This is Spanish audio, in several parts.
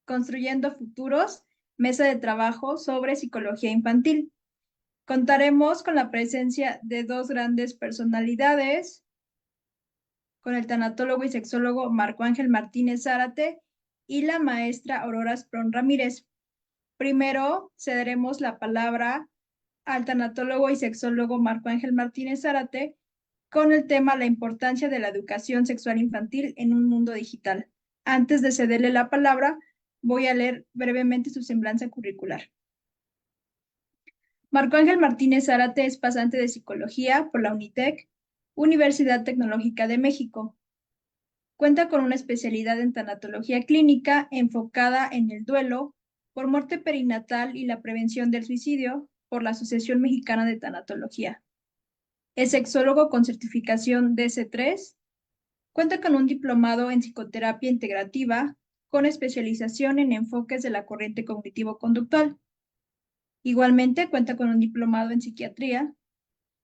Construyendo Futuros, mesa de trabajo sobre psicología infantil. Contaremos con la presencia de dos grandes personalidades, con el tanatólogo y sexólogo Marco Ángel Martínez Zárate y la maestra Aurora Sprón Ramírez. Primero cederemos la palabra al tanatólogo y sexólogo Marco Ángel Martínez Zárate con el tema La importancia de la educación sexual infantil en un mundo digital. Antes de cederle la palabra, voy a leer brevemente su semblanza curricular. Marco Ángel Martínez Zárate es pasante de psicología por la UNITEC, Universidad Tecnológica de México. Cuenta con una especialidad en tanatología clínica enfocada en el duelo por muerte perinatal y la prevención del suicidio por la Asociación Mexicana de Tanatología. Es sexólogo con certificación DC3. Cuenta con un diplomado en psicoterapia integrativa con especialización en enfoques de la corriente cognitivo-conductual. Igualmente cuenta con un diplomado en psiquiatría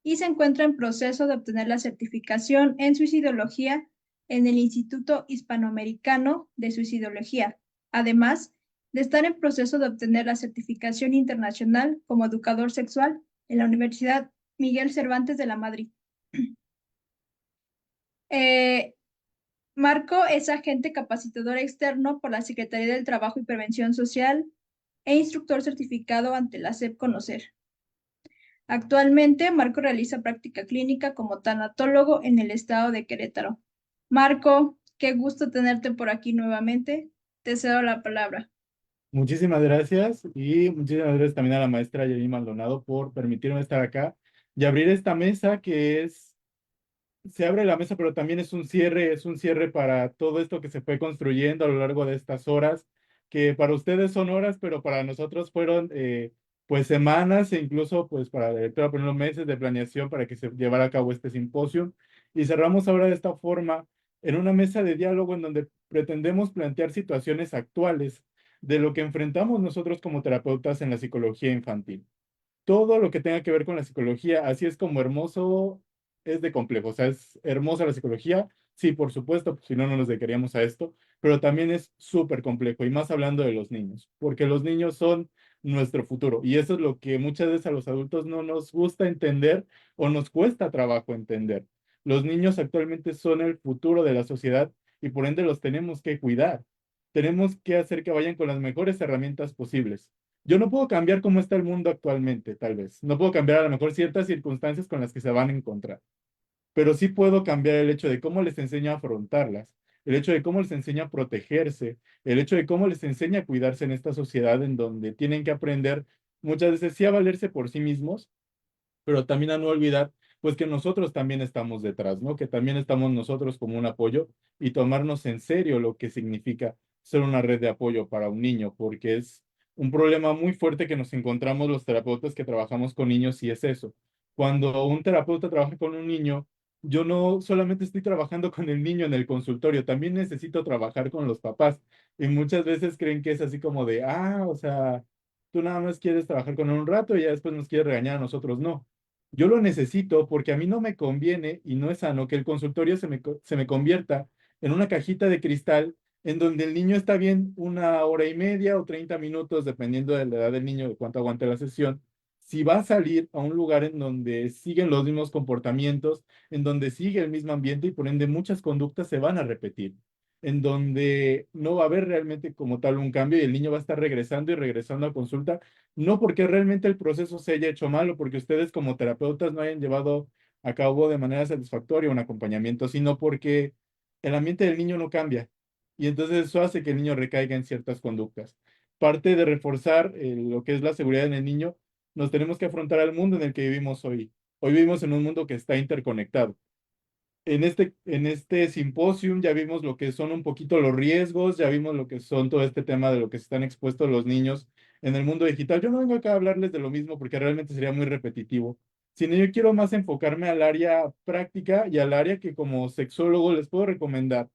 y se encuentra en proceso de obtener la certificación en suicidología en el Instituto Hispanoamericano de Suicidología, además de estar en proceso de obtener la certificación internacional como educador sexual en la Universidad Miguel Cervantes de la Madrid. Marco es agente capacitador externo por la Secretaría del Trabajo y Prevención Social e instructor certificado ante la SEP Conocer. Actualmente, Marco realiza práctica clínica como tanatólogo en el estado de Querétaro. Marco, qué gusto tenerte por aquí nuevamente. Te cedo la palabra. Muchísimas gracias y muchísimas gracias también a la maestra Yarin Maldonado por permitirme estar acá y abrir esta mesa se abre la mesa, pero también es un cierre para todo esto que se fue construyendo a lo largo de estas horas, que para ustedes son horas, pero para nosotros fueron pues semanas e incluso pues para la directora poner meses de planeación para que se llevara a cabo este simposio. Y cerramos ahora de esta forma en una mesa de diálogo en donde pretendemos plantear situaciones actuales de lo que enfrentamos nosotros como terapeutas en la psicología infantil. Todo lo que tenga que ver con la psicología, así es como hermoso es de complejo. O sea, es hermosa la psicología, sí, por supuesto, pues, si no, no nos dedicaríamos a esto, pero también es súper complejo, y más hablando de los niños, porque los niños son nuestro futuro, y eso es lo que muchas veces a los adultos no nos gusta entender o nos cuesta trabajo entender. Los niños actualmente son el futuro de la sociedad y por ende los tenemos que cuidar. Tenemos que hacer que vayan con las mejores herramientas posibles. Yo no puedo cambiar cómo está el mundo actualmente, tal vez. No puedo cambiar a lo mejor ciertas circunstancias con las que se van a encontrar, pero sí puedo cambiar el hecho de cómo les enseño a afrontarlas, el hecho de cómo les enseño a protegerse, el hecho de cómo les enseño a cuidarse en esta sociedad en donde tienen que aprender muchas veces sí a valerse por sí mismos, pero también a no olvidar, pues que nosotros también estamos detrás, ¿no? Que también estamos nosotros como un apoyo y tomarnos en serio lo que significa ser una red de apoyo para un niño, porque es un problema muy fuerte que nos encontramos los terapeutas que trabajamos con niños y es eso. Cuando un terapeuta trabaja con un niño, yo no solamente estoy trabajando con el niño en el consultorio, también necesito trabajar con los papás. Y muchas veces creen que es así como de, o sea, tú nada más quieres trabajar con él un rato y ya después nos quieres regañar a nosotros. No, yo lo necesito porque a mí no me conviene y no es sano que el consultorio se me convierta en una cajita de cristal en donde el niño está bien una hora y media o 30 minutos, dependiendo de la edad del niño, de cuánto aguante la sesión. Si va a salir a un lugar en donde siguen los mismos comportamientos, en donde sigue el mismo ambiente y por ende muchas conductas se van a repetir, en donde no va a haber realmente como tal un cambio y el niño va a estar regresando y regresando a consulta, no porque realmente el proceso se haya hecho mal o porque ustedes como terapeutas no hayan llevado a cabo de manera satisfactoria un acompañamiento, sino porque el ambiente del niño no cambia. Y entonces eso hace que el niño recaiga en ciertas conductas. Parte de reforzar lo que es la seguridad en el niño, nos tenemos que afrontar al mundo en el que vivimos hoy. Hoy vivimos en un mundo que está interconectado. En este simposium ya vimos lo que son un poquito los riesgos, ya vimos lo que son todo este tema de lo que están expuestos los niños en el mundo digital. Yo no vengo acá a hablarles de lo mismo porque realmente sería muy repetitivo, sino yo quiero más enfocarme al área práctica y al área que como sexólogo les puedo recomendar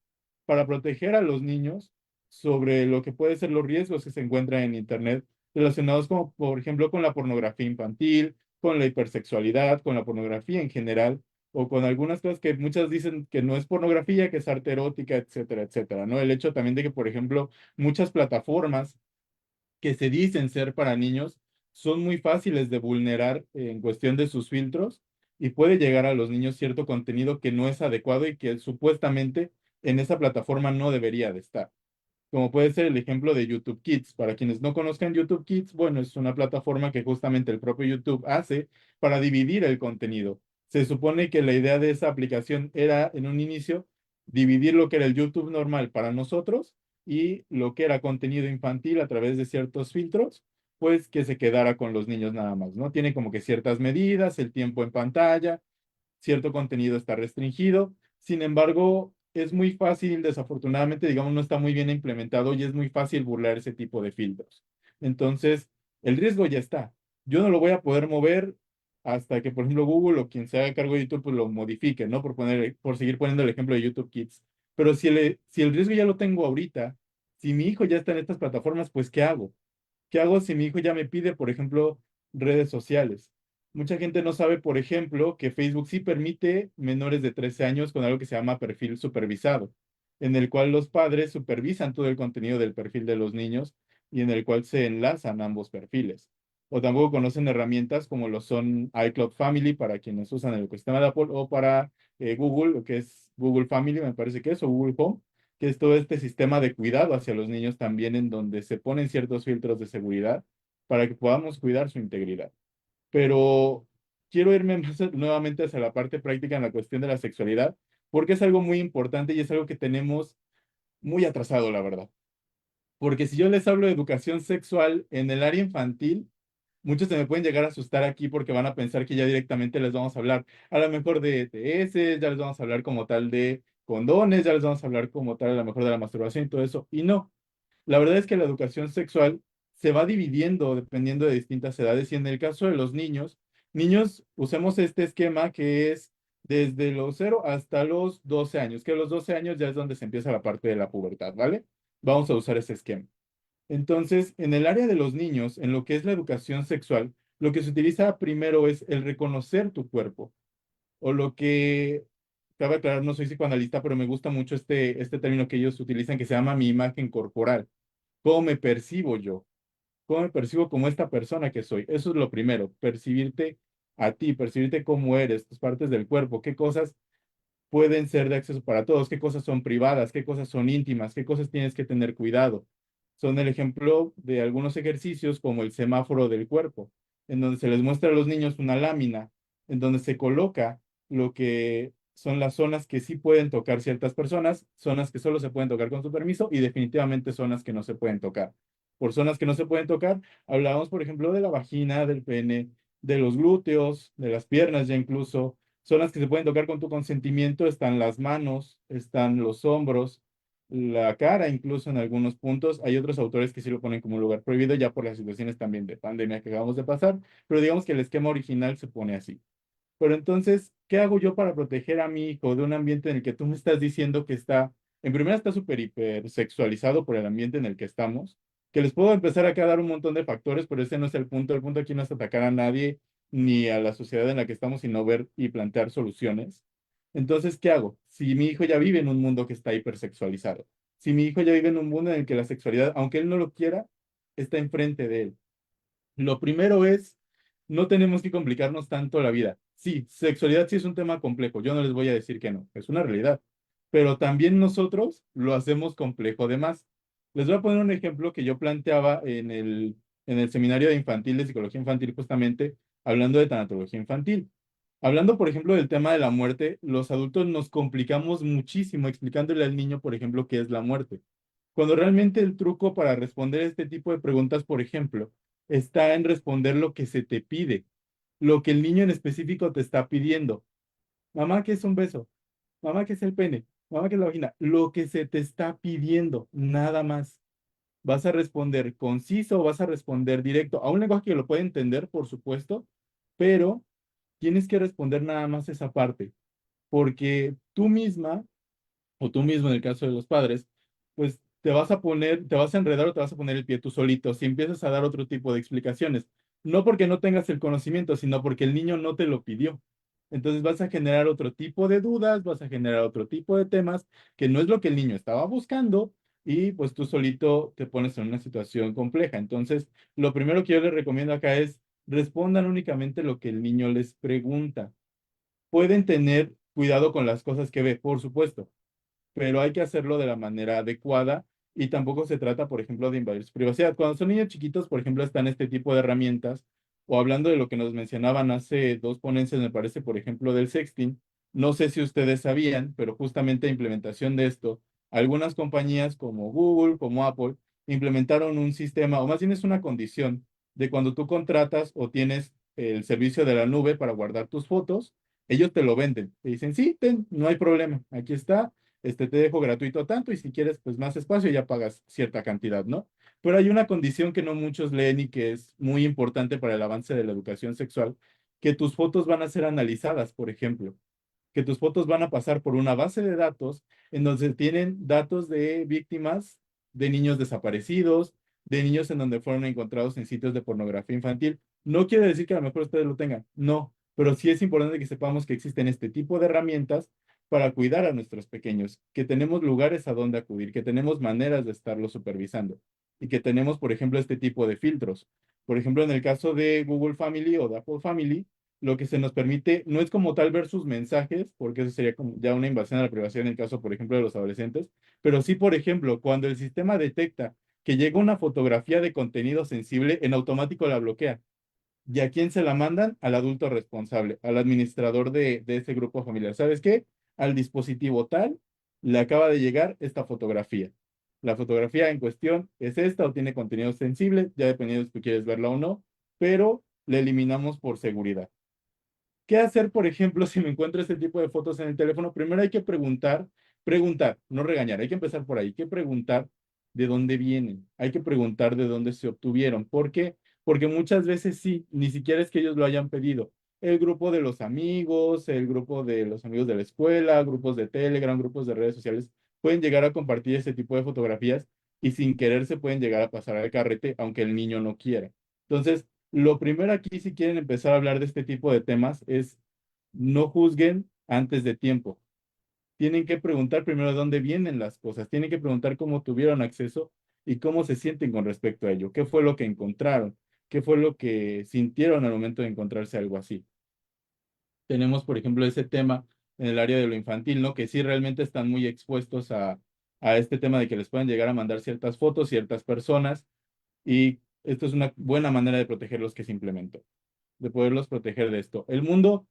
para proteger a los niños sobre lo que pueden ser los riesgos que se encuentran en Internet relacionados como, por ejemplo, con la pornografía infantil, con la hipersexualidad, con la pornografía en general o con algunas cosas que muchas dicen que no es pornografía, que es arte erótica, etcétera, etcétera, ¿no? El hecho también de que, por ejemplo, muchas plataformas que se dicen ser para niños son muy fáciles de vulnerar en cuestión de sus filtros y puede llegar a los niños cierto contenido que no es adecuado y que supuestamente en esa plataforma no debería de estar, como puede ser el ejemplo de YouTube Kids. Para quienes no conozcan YouTube Kids, bueno, es una plataforma que justamente el propio YouTube hace para dividir el contenido. Se supone que la idea de esa aplicación era en un inicio dividir lo que era el YouTube normal para nosotros y lo que era contenido infantil a través de ciertos filtros, pues que se quedara con los niños nada más, ¿no? Tiene como que ciertas medidas, el tiempo en pantalla, cierto contenido está restringido. Sin embargo, es muy fácil, desafortunadamente, digamos, no está muy bien implementado y es muy fácil burlar ese tipo de filtros. Entonces, el riesgo ya está. Yo no lo voy a poder mover hasta que, por ejemplo, Google o quien se haga cargo de YouTube pues, lo modifique, ¿no? Por seguir poniendo el ejemplo de YouTube Kids. Pero si el riesgo ya lo tengo ahorita, si mi hijo ya está en estas plataformas, pues ¿qué hago? ¿Qué hago si mi hijo ya me pide, por ejemplo, redes sociales? Mucha gente no sabe, por ejemplo, que Facebook sí permite menores de 13 años con algo que se llama perfil supervisado, en el cual los padres supervisan todo el contenido del perfil de los niños y en el cual se enlazan ambos perfiles. O tampoco conocen herramientas como lo son iCloud Family para quienes usan el ecosistema de Apple o para Google, lo que es Google Family, me parece que es, o Google Home, que es todo este sistema de cuidado hacia los niños también en donde se ponen ciertos filtros de seguridad para que podamos cuidar su integridad. Pero quiero irme más nuevamente hacia la parte práctica en la cuestión de la sexualidad, porque es algo muy importante y es algo que tenemos muy atrasado, la verdad. Porque si yo les hablo de educación sexual en el área infantil, muchos se me pueden llegar a asustar aquí porque van a pensar que ya directamente les vamos a hablar a lo mejor de ETS, ya les vamos a hablar como tal de condones, ya les vamos a hablar como tal a lo mejor de la masturbación y todo eso. Y no, la verdad es que la educación sexual se va dividiendo dependiendo de distintas edades y en el caso de los niños, niños, usemos este esquema que es desde los 0 hasta los 12 años, que a los 12 años ya es donde se empieza la parte de la pubertad, ¿vale? Vamos a usar ese esquema. Entonces, en el área de los niños, en lo que es la educación sexual, lo que se utiliza primero es el reconocer tu cuerpo, o lo que, cabe aclarar, no soy psicoanalista, pero me gusta mucho este término que ellos utilizan que se llama mi imagen corporal. ¿Cómo me percibo yo? ¿Cómo me percibo como esta persona que soy? Eso es lo primero, percibirte a ti, percibirte cómo eres, tus partes del cuerpo, qué cosas pueden ser de acceso para todos, qué cosas son privadas, qué cosas son íntimas, qué cosas tienes que tener cuidado. Son el ejemplo de algunos ejercicios como el semáforo del cuerpo, en donde se les muestra a los niños una lámina, en donde se coloca lo que son las zonas que sí pueden tocar ciertas personas, zonas que solo se pueden tocar con su permiso y definitivamente zonas que no se pueden tocar. Por zonas que no se pueden tocar, hablábamos, por ejemplo, de la vagina, del pene, de los glúteos, de las piernas ya incluso. Zonas que se pueden tocar con tu consentimiento están las manos, están los hombros, la cara, incluso en algunos puntos. Hay otros autores que sí lo ponen como un lugar prohibido, ya por las situaciones también de pandemia que acabamos de pasar, pero digamos que el esquema original se pone así. Pero entonces, ¿qué hago yo para proteger a mi hijo de un ambiente en el que tú me estás diciendo que está, en primera está súper hiper sexualizado por el ambiente en el que estamos? Que les puedo empezar a dar un montón de factores, pero ese no es el punto. El punto aquí no es atacar a nadie ni a la sociedad en la que estamos, sino ver y plantear soluciones. Entonces, ¿qué hago? Si mi hijo ya vive en un mundo que está hipersexualizado, si mi hijo ya vive en un mundo en el que la sexualidad, aunque él no lo quiera, está enfrente de él. Lo primero es, no tenemos que complicarnos tanto la vida. Sí, sexualidad sí es un tema complejo, yo no les voy a decir que no, es una realidad, pero también nosotros lo hacemos complejo de más. Les voy a poner un ejemplo que yo planteaba en el seminario de infantil, de psicología infantil, justamente hablando de tanatología infantil. Hablando, por ejemplo, del tema de la muerte, los adultos nos complicamos muchísimo explicándole al niño, por ejemplo, qué es la muerte. Cuando realmente el truco para responder este tipo de preguntas, por ejemplo, está en responder lo que se te pide, lo que el niño en específico te está pidiendo. Mamá, ¿qué es un beso? Mamá, ¿qué es el pene? Mamá, ¿qué es la vagina? Lo que se te está pidiendo, nada más. ¿Vas a responder conciso o vas a responder directo? A un lenguaje que lo puede entender, por supuesto, pero tienes que responder nada más esa parte, porque tú misma o tú mismo en el caso de los padres, pues te vas a enredar o te vas a poner el pie tú solito si empiezas a dar otro tipo de explicaciones. No porque no tengas el conocimiento, sino porque el niño no te lo pidió. Entonces vas a generar otro tipo de dudas, vas a generar otro tipo de temas que no es lo que el niño estaba buscando y pues tú solito te pones en una situación compleja. Entonces, lo primero que yo les recomiendo acá es respondan únicamente lo que el niño les pregunta. Pueden tener cuidado con las cosas que ve, por supuesto, pero hay que hacerlo de la manera adecuada y tampoco se trata, por ejemplo, de invadir su privacidad. Cuando son niños chiquitos, por ejemplo, están este tipo de herramientas, o hablando de lo que nos mencionaban hace dos ponencias, me parece, por ejemplo, del sexting, no sé si ustedes sabían, pero justamente a implementación de esto, algunas compañías como Google, como Apple, implementaron un sistema, o más bien es una condición, de cuando tú contratas o tienes el servicio de la nube para guardar tus fotos, ellos te lo venden. Te dicen, sí, no hay problema, aquí está, te dejo gratuito tanto y si quieres pues más espacio ya pagas cierta cantidad, ¿no? Pero hay una condición que no muchos leen y que es muy importante para el avance de la educación sexual, que tus fotos van a ser analizadas, por ejemplo, que tus fotos van a pasar por una base de datos en donde tienen datos de víctimas de niños desaparecidos, de niños en donde fueron encontrados en sitios de pornografía infantil. No quiere decir que a lo mejor ustedes lo tengan, no, pero sí es importante que sepamos que existen este tipo de herramientas para cuidar a nuestros pequeños, que tenemos lugares a donde acudir, que tenemos maneras de estarlos supervisando y que tenemos, por ejemplo, este tipo de filtros. Por ejemplo, en el caso de Google Family o de Apple Family, lo que se nos permite no es como tal ver sus mensajes, porque eso sería como ya una invasión a la privacidad en el caso, por ejemplo, de los adolescentes, pero sí, por ejemplo, cuando el sistema detecta que llega una fotografía de contenido sensible, en automático la bloquea. ¿Y a quién se la mandan? Al adulto responsable, al administrador de ese grupo familiar. ¿Sabes qué? Al dispositivo tal le acaba de llegar esta fotografía. La fotografía en cuestión es esta o tiene contenido sensible, ya dependiendo si tú quieres verla o no, pero le eliminamos por seguridad. ¿Qué hacer, por ejemplo, si me encuentro este tipo de fotos en el teléfono? Primero hay que preguntar, no regañar, hay que empezar por ahí, hay que preguntar de dónde vienen, hay que preguntar de dónde se obtuvieron. ¿Por qué? Porque muchas veces sí, ni siquiera es que ellos lo hayan pedido. El grupo de los amigos, el grupo de los amigos de la escuela, grupos de Telegram, grupos de redes sociales, pueden llegar a compartir este tipo de fotografías y sin querer se pueden llegar a pasar al carrete, aunque el niño no quiera. Entonces, lo primero aquí, si quieren empezar a hablar de este tipo de temas, es no juzguen antes de tiempo. Tienen que preguntar primero de dónde vienen las cosas, tienen que preguntar cómo tuvieron acceso y cómo se sienten con respecto a ello, qué fue lo que encontraron, qué fue lo que sintieron al momento de encontrarse algo así. Tenemos, por ejemplo, ese tema en el área de lo infantil, ¿no? Que sí realmente están muy expuestos a este tema de que les puedan llegar a mandar ciertas fotos, ciertas personas, y esto es una buena manera de protegerlos que se implementó, de poderlos proteger de esto. El mundo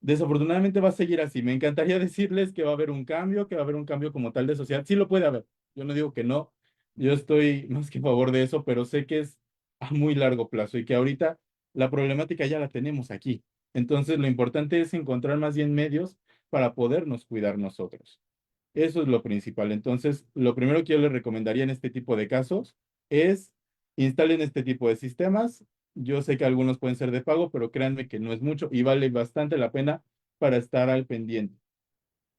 desafortunadamente va a seguir así. Me encantaría decirles que va a haber un cambio, que va a haber un cambio como tal de sociedad. Sí lo puede haber. Yo no digo que no. Yo estoy más que a favor de eso, pero sé que es a muy largo plazo y que ahorita la problemática ya la tenemos aquí. Entonces, lo importante es encontrar más bien medios para podernos cuidar nosotros. Eso es lo principal. Entonces, lo primero que yo les recomendaría en este tipo de casos es instalen este tipo de sistemas. Yo sé que algunos pueden ser de pago, pero créanme que no es mucho y vale bastante la pena para estar al pendiente.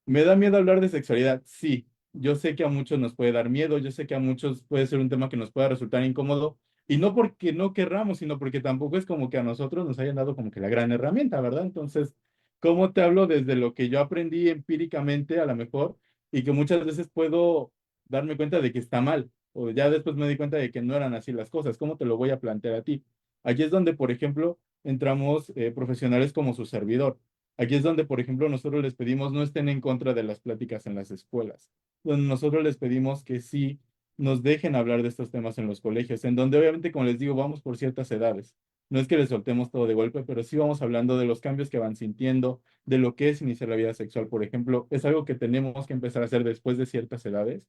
¿Me da miedo hablar de sexualidad? Sí, yo sé que a muchos nos puede dar miedo, yo sé que a muchos puede ser un tema que nos pueda resultar incómodo, y no porque no querramos, sino porque tampoco es como que a nosotros nos hayan dado como que la gran herramienta, ¿verdad? Entonces, ¿cómo te hablo desde lo que yo aprendí empíricamente a lo mejor y que muchas veces puedo darme cuenta de que está mal, o ya después me di cuenta de que no eran así las cosas? ¿Cómo te lo voy a plantear a ti? Aquí es donde, por ejemplo, entramos profesionales como su servidor. Aquí es donde, por ejemplo, nosotros les pedimos no estén en contra de las pláticas en las escuelas, donde nosotros les pedimos que sí nos dejen hablar de estos temas en los colegios, en donde obviamente, como les digo, vamos por ciertas edades. No es que les soltemos todo de golpe, pero sí vamos hablando de los cambios que van sintiendo, de lo que es iniciar la vida sexual, por ejemplo. Es algo que tenemos que empezar a hacer después de ciertas edades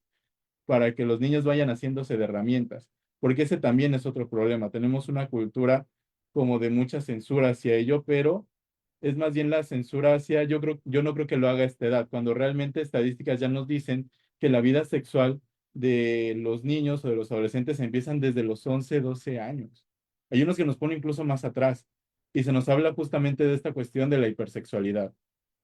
para que los niños vayan haciéndose de herramientas, porque ese también es otro problema. Tenemos una cultura como de mucha censura hacia ello, pero es más bien la censura hacia, yo no creo que lo haga a esta edad, cuando realmente estadísticas ya nos dicen que la vida sexual de los niños o de los adolescentes empiezan desde los 11 12 años. Hay unos que nos ponen incluso más atrás y se nos habla justamente de esta cuestión de la hipersexualidad.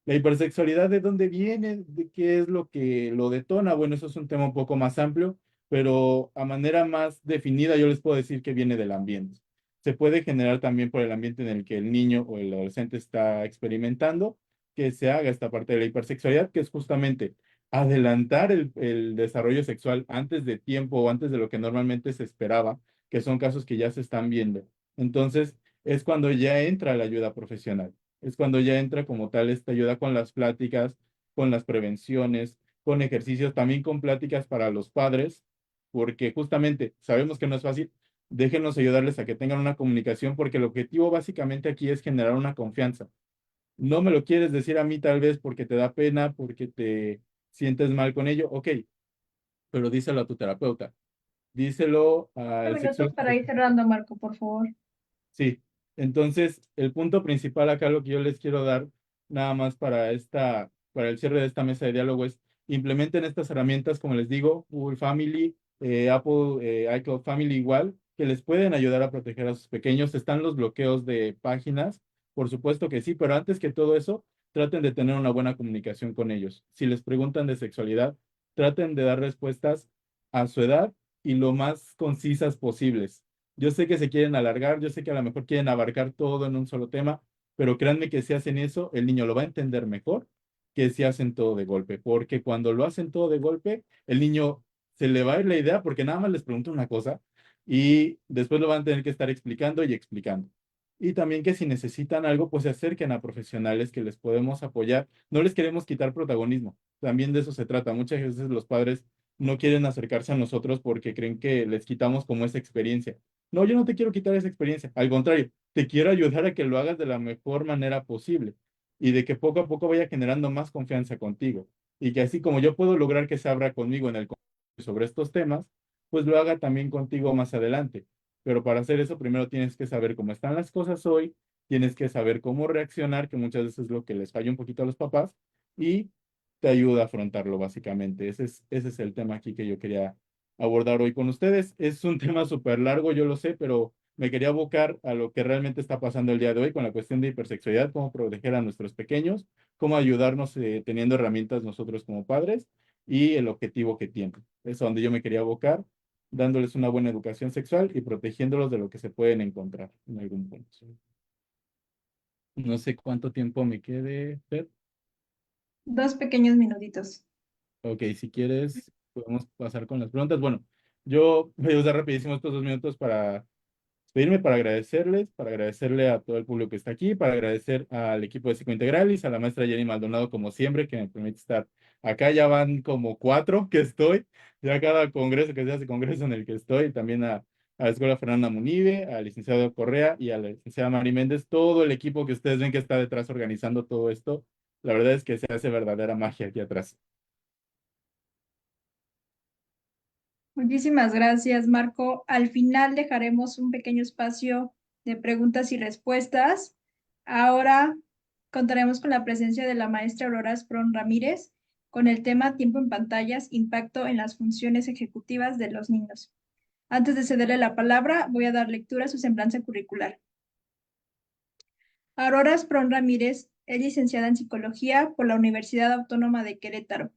La hipersexualidad, ¿de dónde viene? ¿De qué es lo que lo detona? Bueno, eso es un tema un poco más amplio, pero a manera más definida yo les puedo decir que viene del ambiente. Se puede generar también por el ambiente en el que el niño o el adolescente está experimentando, que se haga esta parte de la hipersexualidad, que es justamente adelantar el desarrollo sexual antes de tiempo o antes de lo que normalmente se esperaba, que son casos que ya se están viendo. Entonces, es cuando ya entra la ayuda profesional, es cuando ya entra como tal esta ayuda con las pláticas, con las prevenciones, con ejercicios, también con pláticas para los padres, porque justamente sabemos que no es fácil. Déjenos ayudarles a que tengan una comunicación, porque el objetivo básicamente aquí es generar una confianza. No me lo quieres decir a mí tal vez porque te da pena, porque te sientes mal con ello, ok, pero díselo a tu terapeuta, díselo al Minutos sexólogo. para ir cerrando, Marco, por favor. Sí, entonces el punto principal acá, lo que yo les quiero dar nada más para el cierre de esta mesa de diálogo es implementen estas herramientas, como les digo, Google Family, Apple, iCloud Family igual, que les pueden ayudar a proteger a sus pequeños. Están los bloqueos de páginas, por supuesto que sí, pero antes que todo eso, traten de tener una buena comunicación con ellos. Si les preguntan de sexualidad, traten de dar respuestas a su edad y lo más concisas posibles. Yo sé que se quieren alargar, yo sé que a lo mejor quieren abarcar todo en un solo tema, pero créanme que si hacen eso, el niño lo va a entender mejor que si hacen todo de golpe, porque cuando lo hacen todo de golpe, el niño se le va a ir la idea porque nada más les pregunto una cosa y después lo van a tener que estar explicando y explicando. Y también que si necesitan algo, pues se acerquen a profesionales que les podemos apoyar. No les queremos quitar protagonismo, también de eso se trata. Muchas veces los padres no quieren acercarse a nosotros porque creen que les quitamos como esa experiencia. No, yo no te quiero quitar esa experiencia. Al contrario, te quiero ayudar a que lo hagas de la mejor manera posible y de que poco a poco vaya generando más confianza contigo. Y que así como yo puedo lograr que se abra conmigo en el sobre estos temas, pues lo haga también contigo más adelante. Pero para hacer eso, primero tienes que saber cómo están las cosas hoy, tienes que saber cómo reaccionar, que muchas veces es lo que les falla un poquito a los papás, y te ayuda a afrontarlo básicamente. Ese es el tema aquí que yo quería abordar hoy con ustedes. Es un tema súper largo, yo lo sé, pero me quería abocar a lo que realmente está pasando el día de hoy con la cuestión de hipersexualidad, cómo proteger a nuestros pequeños, cómo ayudarnos teniendo herramientas nosotros como padres y el objetivo que tienen. Es a donde yo me quería abocar, dándoles una buena educación sexual y protegiéndolos de lo que se pueden encontrar en algún punto. No sé cuánto tiempo me quede, Fer. 2 pequeños minutitos. Ok, si quieres, podemos pasar con las preguntas. Bueno, yo voy a usar rapidísimo estos 2 minutos para despedirme, para agradecerle a todo el público que está aquí, para agradecer al equipo de Psicointegralis, a la maestra Jenny Maldonado, como siempre, que me permite estar acá. Ya van como 4 que estoy, ya cada congreso que se hace, congreso en el que estoy, también a la Escuela Fernanda Munive, al licenciado Correa y a la licenciada Mari Méndez, todo el equipo que ustedes ven que está detrás organizando todo esto. La verdad es que se hace verdadera magia aquí atrás. Muchísimas gracias, Marco. Al final dejaremos un pequeño espacio de preguntas y respuestas. Ahora contaremos con la presencia de la maestra Aurora Sprón Ramírez con el tema Tiempo en pantallas, impacto en las funciones ejecutivas de los niños. Antes de cederle la palabra, voy a dar lectura a su semblanza curricular. Aurora Sprón Ramírez es licenciada en Psicología por la Universidad Autónoma de Querétaro.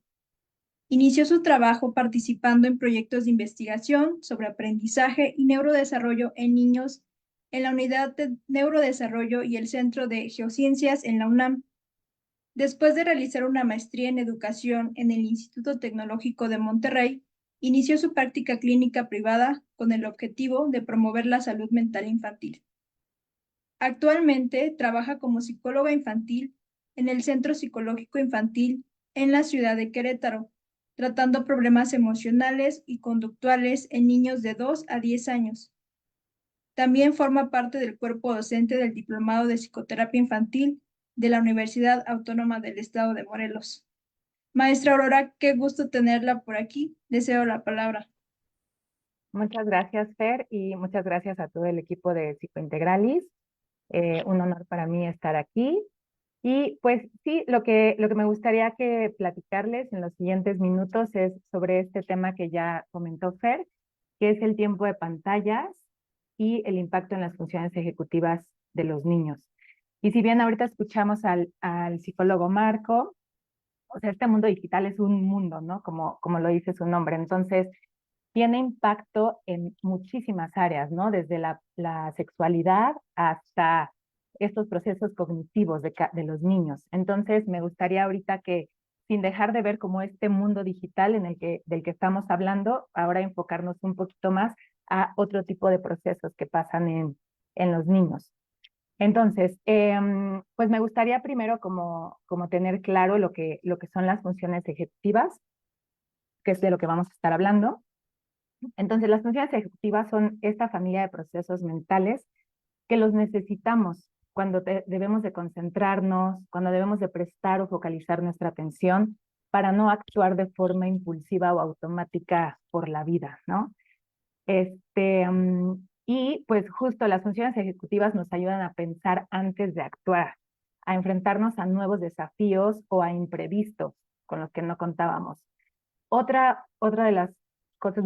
Inició su trabajo participando en proyectos de investigación sobre aprendizaje y neurodesarrollo en niños en la Unidad de Neurodesarrollo y el Centro de Geociencias en la UNAM. Después de realizar una maestría en educación en el Instituto Tecnológico de Monterrey, inició su práctica clínica privada con el objetivo de promover la salud mental infantil. Actualmente trabaja como psicóloga infantil en el Centro Psicológico Infantil en la ciudad de Querétaro, tratando problemas emocionales y conductuales en niños de 2 a 10 años. También forma parte del cuerpo docente del Diplomado de Psicoterapia Infantil de la Universidad Autónoma del Estado de Morelos. Maestra Aurora, qué gusto tenerla por aquí. Deseo la palabra. Muchas gracias, Fer, y muchas gracias a todo el equipo de Psicointegralis. Un honor para mí estar aquí. Y pues sí, lo que me gustaría que platicarles en los siguientes minutos es sobre este tema que ya comentó Fer, que es el tiempo de pantallas y el impacto en las funciones ejecutivas de los niños. Y si bien ahorita escuchamos al psicólogo Marco, o sea, este mundo digital es un mundo, ¿no? Como lo dice su nombre. Entonces, tiene impacto en muchísimas áreas, ¿no? Desde la sexualidad hasta estos procesos cognitivos de los niños. Entonces, me gustaría ahorita que, sin dejar de ver como este mundo digital del que estamos hablando, ahora enfocarnos un poquito más a otro tipo de procesos que pasan en los niños. Entonces, pues me gustaría primero como tener claro lo que son las funciones ejecutivas, que es de lo que vamos a estar hablando. Entonces, las funciones ejecutivas son esta familia de procesos mentales que los necesitamos cuando debemos de concentrarnos, cuando debemos de prestar o focalizar nuestra atención para no actuar de forma impulsiva o automática por la vida, ¿no? Y pues justo las funciones ejecutivas nos ayudan a pensar antes de actuar, a enfrentarnos a nuevos desafíos o a imprevistos con los que no contábamos. Otra de las cosas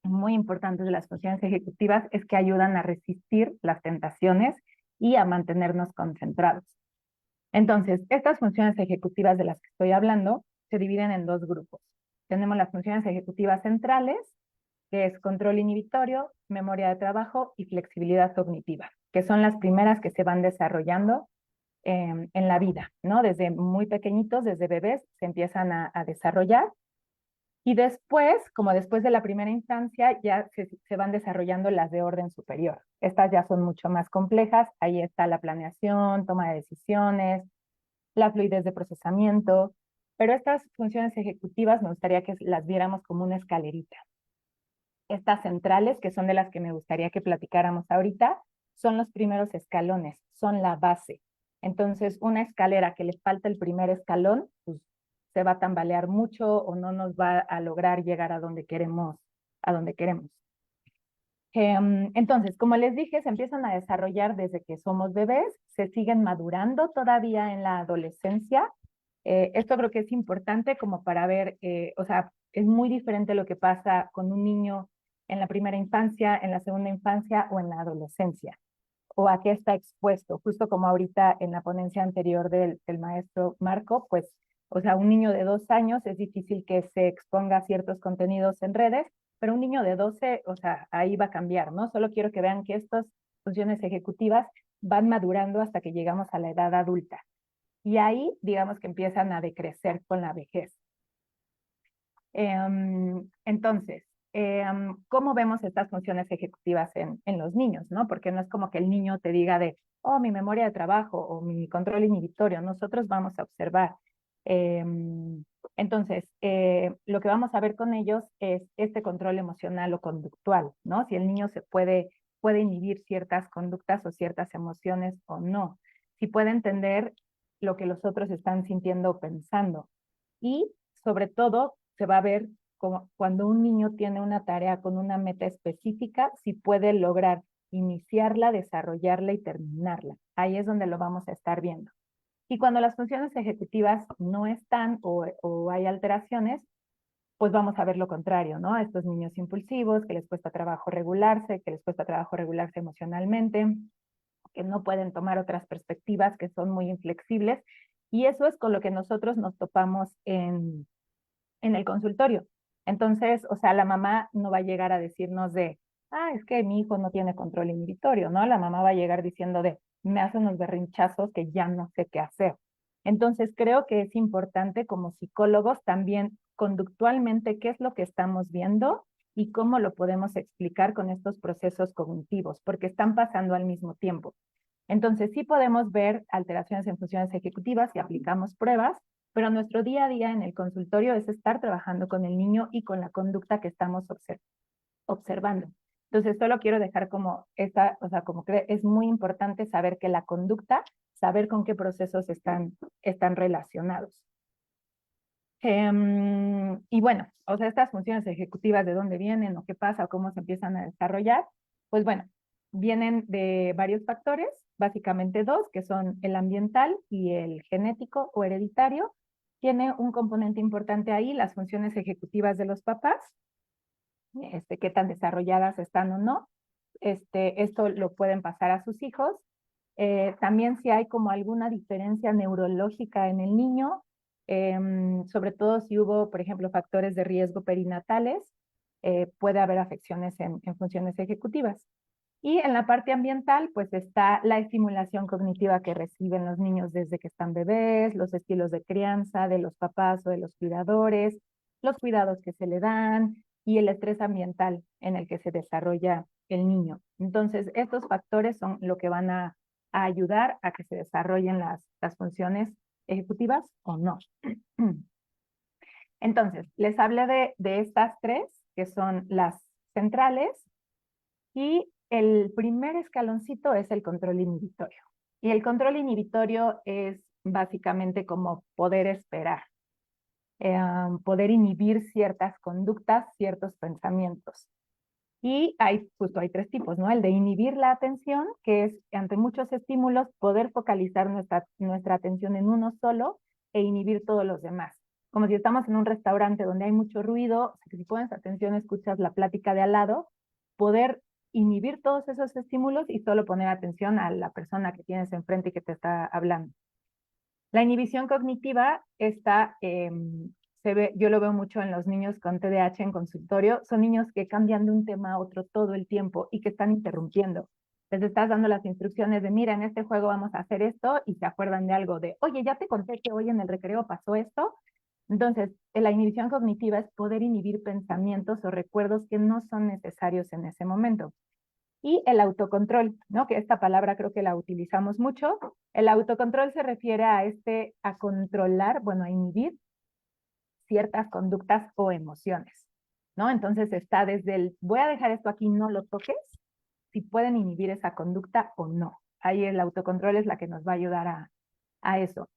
muy importantes de las funciones ejecutivas es que ayudan a resistir las tentaciones y a mantenernos concentrados. Entonces, estas funciones ejecutivas de las que estoy hablando se dividen en dos grupos. Tenemos las funciones ejecutivas centrales, que es control inhibitorio, memoria de trabajo y flexibilidad cognitiva, que son las primeras que se van desarrollando en la vida, ¿no? Desde muy pequeñitos, desde bebés, se empiezan a desarrollar. Y después, como después de la primera instancia, ya se van desarrollando las de orden superior. Estas ya son mucho más complejas. Ahí está la planeación, toma de decisiones, la fluidez de procesamiento. Pero estas funciones ejecutivas me gustaría que las viéramos como una escalerita. Estas centrales, que son de las que me gustaría que platicáramos ahorita, son los primeros escalones, son la base. Entonces, una escalera que le falta el primer escalón, pues se va a tambalear mucho o no nos va a lograr llegar a donde queremos, a donde queremos. Entonces, como les dije, se empiezan a desarrollar desde que somos bebés, se siguen madurando todavía en la adolescencia. Esto creo que es importante como para ver, o sea, es muy diferente lo que pasa con un niño en la primera infancia, en la segunda infancia o en la adolescencia, o a qué está expuesto, justo como ahorita en la ponencia anterior del maestro Marco, pues, o sea, un niño de 2 años es difícil que se exponga a ciertos contenidos en redes, pero un niño de 12, o sea, ahí va a cambiar, ¿no? Solo quiero que vean que estas funciones ejecutivas van madurando hasta que llegamos a la edad adulta. Y ahí, digamos que empiezan a decrecer con la vejez. Entonces, ¿cómo vemos estas funciones ejecutivas en los niños, ¿no? Porque no es como que el niño te diga de, oh, mi memoria de trabajo o mi control inhibitorio. Nosotros vamos a observar. Entonces, lo que vamos a ver con ellos es este control emocional o conductual, ¿no? Si el niño puede inhibir ciertas conductas o ciertas emociones o no. Si puede entender lo que los otros están sintiendo o pensando. Y sobre todo se va a ver como cuando un niño tiene una tarea con una meta específica, si puede lograr iniciarla, desarrollarla y terminarla. Ahí es donde lo vamos a estar viendo. Y cuando las funciones ejecutivas no están o hay alteraciones, pues vamos a ver lo contrario, ¿no? Estos niños impulsivos, que les cuesta trabajo regularse, que les cuesta trabajo regularse emocionalmente, que no pueden tomar otras perspectivas, que son muy inflexibles. Y eso es con lo que nosotros nos topamos en el consultorio. Entonces, o sea, la mamá no va a llegar a decirnos de, es que mi hijo no tiene control inhibitorio, ¿no? La mamá va a llegar diciendo de, me hace unos berrinchazos que ya no sé qué hacer. Entonces, creo que es importante como psicólogos también conductualmente qué es lo que estamos viendo y cómo lo podemos explicar con estos procesos cognitivos, porque están pasando al mismo tiempo. Entonces, sí podemos ver alteraciones en funciones ejecutivas y aplicamos pruebas, pero nuestro día a día en el consultorio es estar trabajando con el niño y con la conducta que estamos observando. Entonces, solo quiero dejar como o sea, como que es muy importante saber que la conducta, saber con qué procesos están relacionados. Y bueno, o sea, estas funciones ejecutivas, ¿de dónde vienen o qué pasa o cómo se empiezan a desarrollar? Pues bueno, vienen de varios factores, básicamente dos, que son el ambiental y el genético o hereditario. Tiene un componente importante ahí, las funciones ejecutivas de los papás, qué tan desarrolladas están o no. Esto lo pueden pasar a sus hijos. También si hay como alguna diferencia neurológica en el niño, sobre todo si hubo, por ejemplo, factores de riesgo perinatales, puede haber afecciones en funciones ejecutivas. Y en la parte ambiental, pues está la estimulación cognitiva que reciben los niños desde que están bebés, los estilos de crianza de los papás o de los cuidadores, los cuidados que se le dan y el estrés ambiental en el que se desarrolla el niño. Entonces, estos factores son lo que van a ayudar a que se desarrollen las funciones ejecutivas o no. Entonces, les hablé de estas tres, que son las centrales, y el primer escaloncito es el control inhibitorio. Y el control inhibitorio es básicamente como poder esperar, poder inhibir ciertas conductas, ciertos pensamientos. Y justo hay tres tipos, ¿no? El de inhibir la atención, que es ante muchos estímulos poder focalizar nuestra atención en uno solo e inhibir todos los demás. Como si estamos en un restaurante donde hay mucho ruido, o sea, que si pones atención escuchas la plática de al lado, poder inhibir todos esos estímulos y solo poner atención a la persona que tienes enfrente y que te está hablando. La inhibición cognitiva está, yo lo veo mucho en los niños con TDAH en consultorio, son niños que cambian de un tema a otro todo el tiempo y que están interrumpiendo. Les estás dando las instrucciones de, mira, en este juego vamos a hacer esto, y se acuerdan de algo de, oye, ya te conté que hoy en el recreo pasó esto. Entonces, la inhibición cognitiva es poder inhibir pensamientos o recuerdos que no son necesarios en ese momento. Y el autocontrol, ¿no? Que esta palabra creo que la utilizamos mucho. El autocontrol se refiere a controlar, bueno, a inhibir ciertas conductas o emociones, ¿no? Entonces está desde el, voy a dejar esto aquí, no lo toques, si pueden inhibir esa conducta o no. Ahí el autocontrol es la que nos va a ayudar a eso.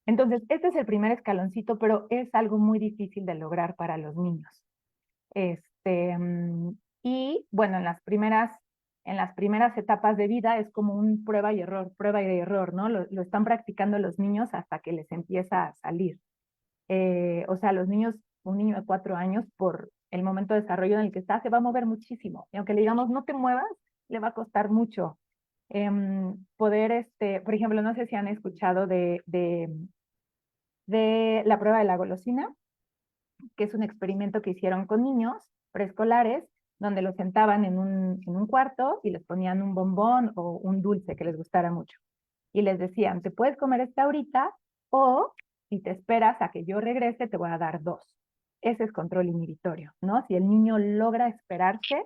Entonces, este es el primer escaloncito, pero es algo muy difícil de lograr para los niños. Y bueno, en las primeras etapas de vida es como un prueba y error, ¿no? Lo están practicando los niños hasta que les empieza a salir. O sea, los niños, un niño de 4 años, por el momento de desarrollo en el que está, se va a mover muchísimo. Y aunque le digamos, no te muevas, le va a costar mucho. Por ejemplo, no sé si han escuchado de la prueba de la golosina, que es un experimento que hicieron con niños preescolares, donde los sentaban en un cuarto y les ponían un bombón o un dulce que les gustara mucho. Y les decían, te puedes comer esta ahorita, o si te esperas a que yo regrese, te voy a dar 2. Ese es control inhibitorio, ¿no? Si el niño logra esperarse,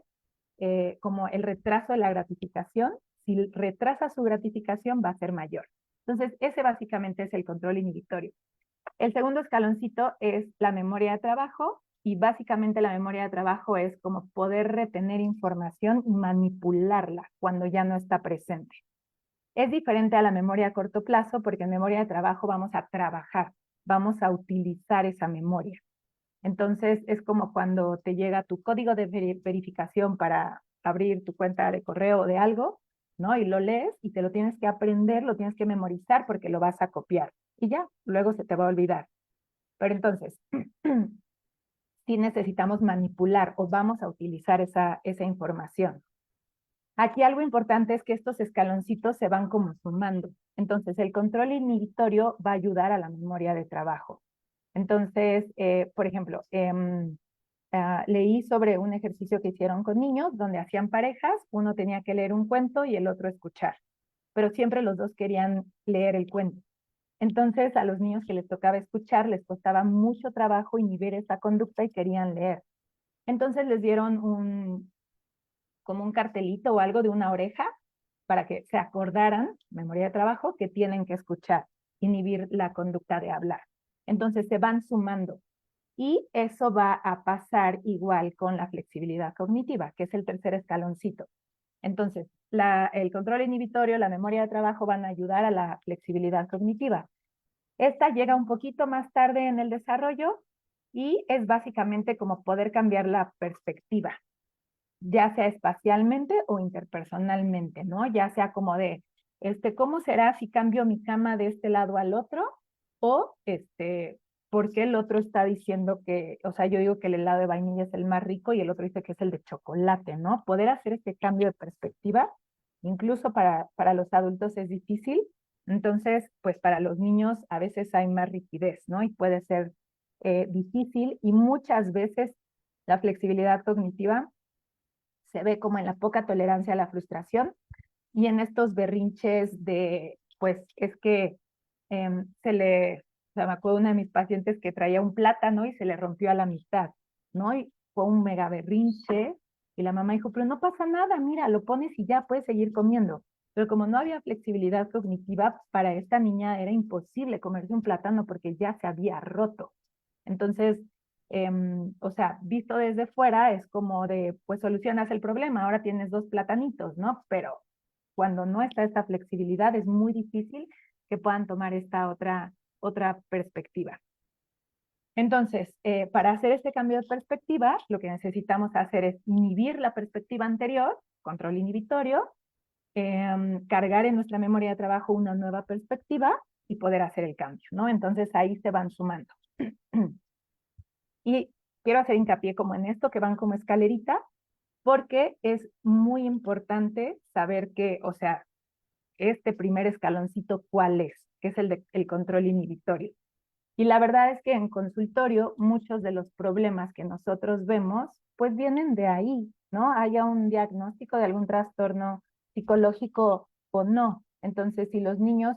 como el retraso de la gratificación, si retrasa su gratificación va a ser mayor. Entonces, ese básicamente es el control inhibitorio. El segundo escaloncito es la memoria de trabajo, y básicamente la memoria de trabajo es como poder retener información y manipularla cuando ya no está presente. Es diferente a la memoria a corto plazo, porque en memoria de trabajo vamos a trabajar, vamos a utilizar esa memoria. Entonces es como cuando te llega tu código de verificación para abrir tu cuenta de correo o de algo, ¿no? Y lo lees y te lo tienes que aprender, lo tienes que memorizar porque lo vas a copiar. Y ya, luego se te va a olvidar. Pero entonces, sí necesitamos manipular o vamos a utilizar esa información. Aquí algo importante es que estos escaloncitos se van como sumando. Entonces, el control inhibitorio va a ayudar a la memoria de trabajo. Entonces, por ejemplo, leí sobre un ejercicio que hicieron con niños donde hacían parejas, uno tenía que leer un cuento y el otro escuchar, pero siempre los dos querían leer el cuento. Entonces, a los niños que les tocaba escuchar les costaba mucho trabajo inhibir esa conducta y querían leer. Entonces les dieron como un cartelito o algo de una oreja para que se acordaran, memoria de trabajo, que tienen que escuchar, inhibir la conducta de hablar. Entonces se van sumando. Y eso va a pasar igual con la flexibilidad cognitiva, que es el tercer escaloncito. Entonces, el control inhibitorio, la memoria de trabajo van a ayudar a la flexibilidad cognitiva. Esta llega un poquito más tarde en el desarrollo y es básicamente como poder cambiar la perspectiva, ya sea espacialmente o interpersonalmente, ¿no? Ya sea como de, ¿cómo será si cambio mi cama de este lado al otro? O, ¿por qué el otro está diciendo que, o sea, yo digo que el helado de vainilla es el más rico y el otro dice que es el de chocolate, ¿no? Poder hacer este cambio de perspectiva, incluso para los adultos es difícil. Entonces, pues para los niños a veces hay más rigidez, ¿no? Y puede ser difícil, y muchas veces la flexibilidad cognitiva se ve como en la poca tolerancia a la frustración y en estos berrinches de, pues es que o sea, me acuerdo de una de mis pacientes que traía un plátano y se le rompió a la mitad, ¿no? Y fue un mega berrinche y la mamá dijo, pero no pasa nada, mira, lo pones y ya puedes seguir comiendo. Pero como no había flexibilidad cognitiva, para esta niña era imposible comerse un plátano porque ya se había roto. Entonces, o sea, visto desde fuera es como de, pues solucionas el problema, ahora tienes 2 platanitos, ¿no? Pero cuando no está esta flexibilidad es muy difícil que puedan tomar esta otra perspectiva. Entonces, para hacer este cambio de perspectiva, lo que necesitamos hacer es inhibir la perspectiva anterior, control inhibitorio, cargar en nuestra memoria de trabajo una nueva perspectiva y poder hacer el cambio, ¿no? Entonces ahí se van sumando. Y quiero hacer hincapié como en esto, que van como escalerita, porque es muy importante saber que, o sea, este primer escaloncito, ¿cuál es? Que es el control inhibitorio. Y la verdad es que en consultorio muchos de los problemas que nosotros vemos, pues vienen de ahí, ¿no? Haya un diagnóstico de algún trastorno psicológico o no. Entonces, si los niños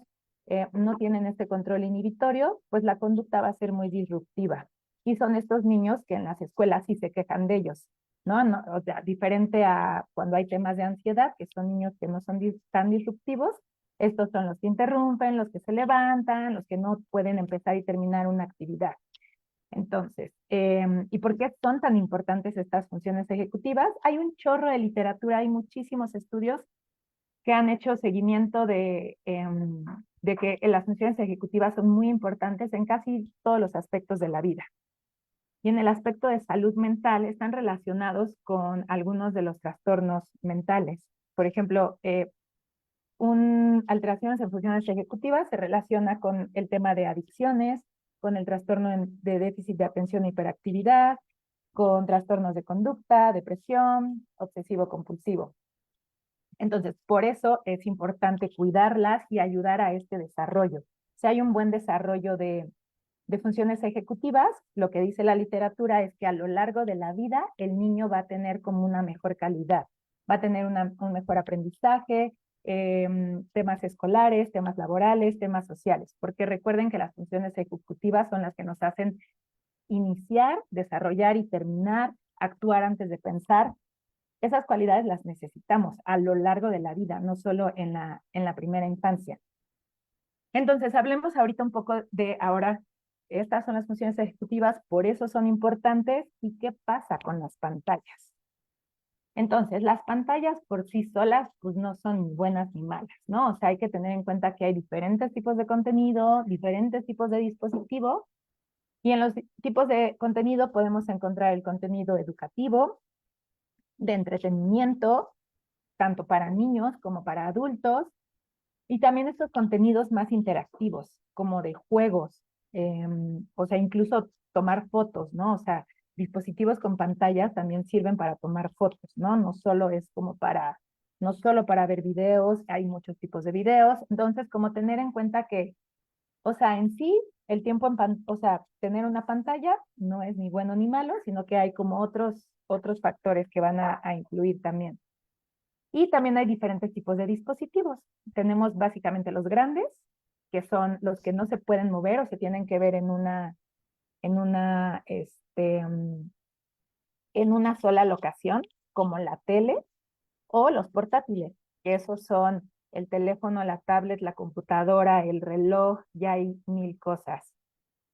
no tienen este control inhibitorio, pues la conducta va a ser muy disruptiva. Y son estos niños que en las escuelas sí se quejan de ellos, ¿no? O sea, diferente a cuando hay temas de ansiedad, que son niños que no son tan disruptivos, estos son los que interrumpen, los que se levantan, los que no pueden empezar y terminar una actividad. Entonces, ¿y por qué son tan importantes estas funciones ejecutivas? Hay un chorro de literatura, hay muchísimos estudios que han hecho seguimiento de que las funciones ejecutivas son muy importantes en casi todos los aspectos de la vida. Y en el aspecto de salud mental están relacionados con algunos de los trastornos mentales. Por ejemplo, alteraciones en funciones ejecutivas se relaciona con el tema de adicciones, con el trastorno de déficit de atención e hiperactividad, con trastornos de conducta, depresión, obsesivo-compulsivo. Entonces, por eso es importante cuidarlas y ayudar a este desarrollo. Si hay un buen desarrollo de funciones ejecutivas, lo que dice la literatura es que a lo largo de la vida el niño va a tener como una mejor calidad, va a tener un mejor aprendizaje, temas escolares, temas laborales, temas sociales, porque recuerden que las funciones ejecutivas son las que nos hacen iniciar, desarrollar y terminar, actuar antes de pensar. Esas cualidades las necesitamos a lo largo de la vida, no solo en la primera infancia. Entonces, hablemos ahorita un poco de ahora, estas son las funciones ejecutivas, por eso son importantes y qué pasa con las pantallas. Entonces, las pantallas por sí solas, pues no son ni buenas ni malas, ¿no? O sea, hay que tener en cuenta que hay diferentes tipos de contenido, diferentes tipos de dispositivos, y en los tipos de contenido podemos encontrar el contenido educativo, de entretenimiento, tanto para niños como para adultos, y también estos contenidos más interactivos, como de juegos, o sea, incluso tomar fotos, ¿no? O sea, dispositivos con pantallas también sirven para tomar fotos, ¿no? No solo es como no solo para ver videos, hay muchos tipos de videos, entonces como tener en cuenta que, o sea, en sí, el tiempo o sea, tener una pantalla no es ni bueno ni malo, sino que hay como otros factores que van a influir también. Y también hay diferentes tipos de dispositivos. Tenemos básicamente los grandes, que son los que no se pueden mover o se tienen que ver en una sola locación, como la tele, o los portátiles, que esos son el teléfono, la tablet, la computadora, el reloj, ya hay 1000 cosas.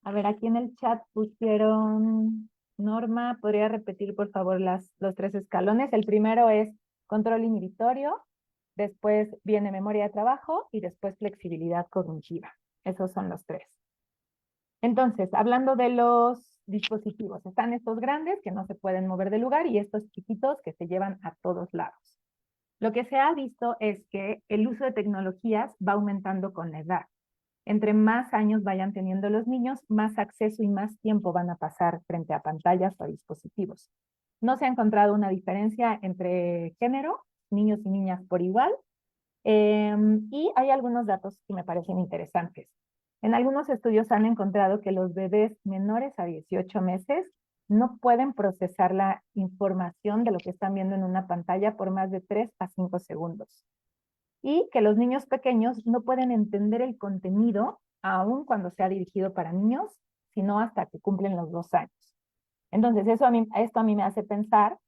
A ver, aquí en el chat pusieron, Norma, ¿podría repetir por favor los 3 escalones? El primero es control inhibitorio, después viene memoria de trabajo y después flexibilidad cognitiva. Esos son los 3. Entonces, hablando de los dispositivos, están estos grandes que no se pueden mover de lugar y estos chiquitos que se llevan a todos lados. Lo que se ha visto es que el uso de tecnologías va aumentando con la edad. Entre más años vayan teniendo los niños, más acceso y más tiempo van a pasar frente a pantallas o dispositivos. No se ha encontrado una diferencia entre género, niños y niñas por igual, y hay algunos datos que me parecen interesantes. En algunos estudios han encontrado que los bebés menores a 18 meses no pueden procesar la información de lo que están viendo en una pantalla por más de 3 a 5 segundos. Y que los niños pequeños no pueden entender el contenido, aun cuando sea dirigido para niños, sino hasta que cumplen los 2 años. Entonces, esto a mí me hace pensar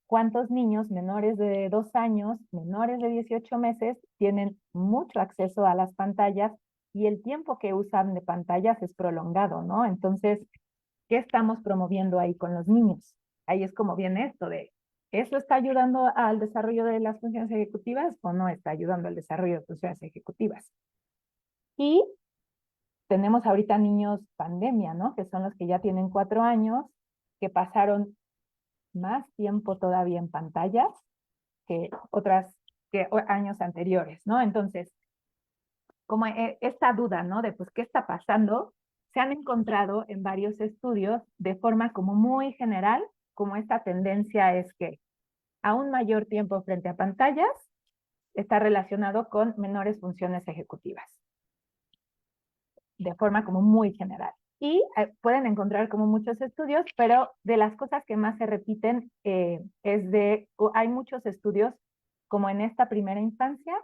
cuántos niños menores de 2 años, menores de 18 meses, tienen mucho acceso a las pantallas y el tiempo que usan de pantallas es prolongado, ¿no? Entonces, ¿qué estamos promoviendo ahí con los niños? Ahí es como viene esto de, ¿eso está ayudando al desarrollo de las funciones ejecutivas o no está ayudando al desarrollo de funciones ejecutivas? Y tenemos ahorita niños pandemia, ¿no? Que son los que ya tienen 4 años, que pasaron más tiempo todavía en pantallas que años anteriores, ¿no? Entonces, como esta duda, ¿no? De pues, ¿qué está pasando? Se han encontrado en varios estudios de forma como muy general, como esta tendencia es que a un mayor tiempo frente a pantallas está relacionado con menores funciones ejecutivas, de forma como muy general. Y pueden encontrar como muchos estudios, pero de las cosas que más se repiten hay muchos estudios como en esta primera infancia,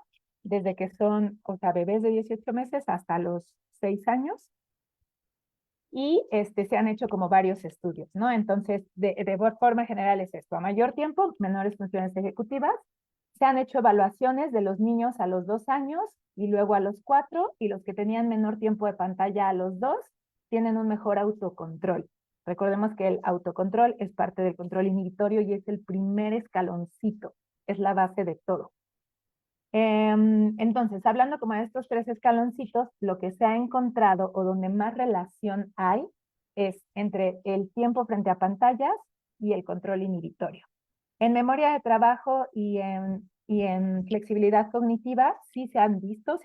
desde que son, o sea, bebés de 18 meses hasta los 6 años, y se han hecho como varios estudios, ¿no? Entonces, de forma general es esto, a mayor tiempo, menores funciones ejecutivas. Se han hecho evaluaciones de los niños a los 2 años y luego a los 4, y los que tenían menor tiempo de pantalla a los 2 tienen un mejor autocontrol. Recordemos que el autocontrol es parte del control inhibitorio y es el primer escaloncito, es la base de todo. Entonces, hablando como de estos 3 escaloncitos, lo que se ha encontrado o donde más relación hay es entre el tiempo frente a pantallas y el control inhibitorio. En memoria de trabajo y en flexibilidad cognitiva sí se ha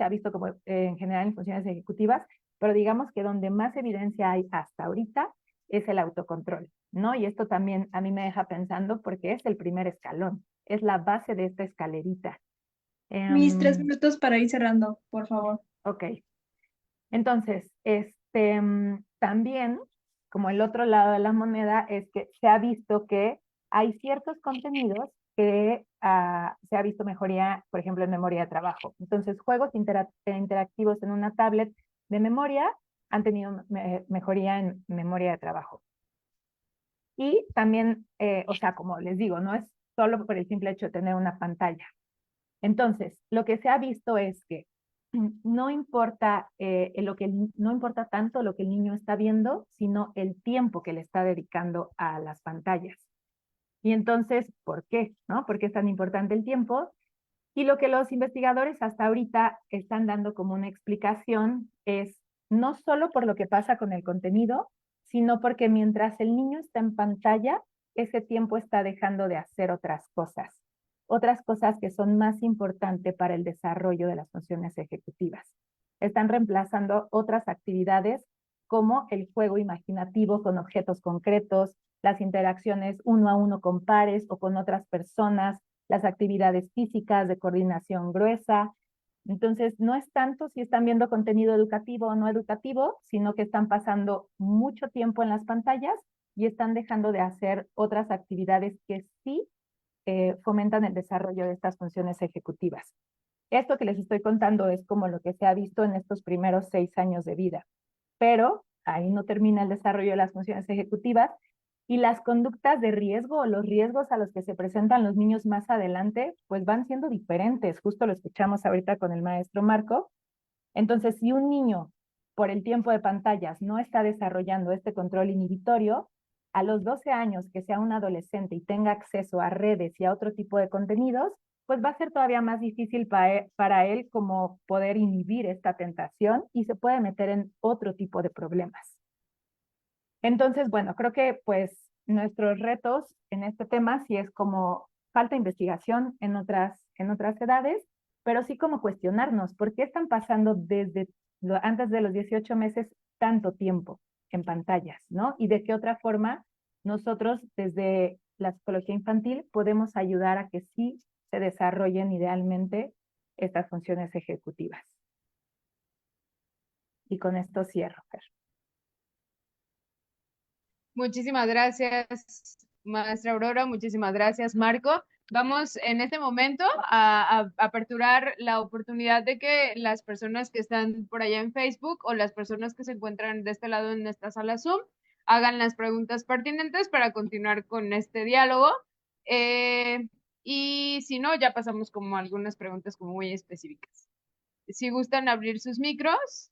visto como en general en funciones ejecutivas, pero digamos que donde más evidencia hay hasta ahorita es el autocontrol, ¿no? Y esto también a mí me deja pensando porque es el primer escalón, es la base de esta escalerita. Mis 3 minutos para ir cerrando, por favor. Ok. Entonces, también, como el otro lado de la moneda, es que se ha visto que hay ciertos contenidos que se ha visto mejoría, por ejemplo, en memoria de trabajo. Entonces, juegos interactivos en una tablet de memoria han tenido mejoría en memoria de trabajo. Y también, o sea, como les digo, no es solo por el simple hecho de tener una pantalla. Entonces, lo que se ha visto es que no importa, no importa tanto lo que el niño está viendo, sino el tiempo que le está dedicando a las pantallas. Y entonces, ¿por qué? ¿No? ¿Por qué es tan importante el tiempo? Y lo que los investigadores hasta ahorita están dando como una explicación es no solo por lo que pasa con el contenido, sino porque mientras el niño está en pantalla, ese tiempo está dejando de hacer otras cosas que son más importantes para el desarrollo de las funciones ejecutivas. Están reemplazando otras actividades como el juego imaginativo con objetos concretos, las interacciones uno a uno con pares o con otras personas, las actividades físicas de coordinación gruesa. Entonces, no es tanto si están viendo contenido educativo o no educativo, sino que están pasando mucho tiempo en las pantallas y están dejando de hacer otras actividades que sí fomentan el desarrollo de estas funciones ejecutivas. Esto que les estoy contando es como lo que se ha visto en estos primeros 6 años de vida, pero ahí no termina el desarrollo de las funciones ejecutivas y las conductas de riesgo o los riesgos a los que se presentan los niños más adelante, pues van siendo diferentes. Justo lo escuchamos ahorita con el maestro Marco. Entonces, si un niño por el tiempo de pantallas no está desarrollando este control inhibitorio, a los 12 años que sea un adolescente y tenga acceso a redes y a otro tipo de contenidos, pues va a ser todavía más difícil para él como poder inhibir esta tentación y se puede meter en otro tipo de problemas. Entonces, bueno, creo que pues nuestros retos en este tema sí es como falta investigación en otras edades, pero sí como cuestionarnos por qué están pasando antes de los 18 meses tanto tiempo en pantallas, ¿no? Y de qué otra forma nosotros desde la psicología infantil podemos ayudar a que sí se desarrollen idealmente estas funciones ejecutivas. Y con esto cierro, Fer. Muchísimas gracias, maestra Aurora. Muchísimas gracias, Marco. Vamos en este momento a aperturar la oportunidad de que las personas que están por allá en Facebook o las personas que se encuentran de este lado en esta sala Zoom hagan las preguntas pertinentes para continuar con este diálogo. Y si no, ya pasamos como a algunas preguntas como muy específicas. Si gustan abrir sus micros,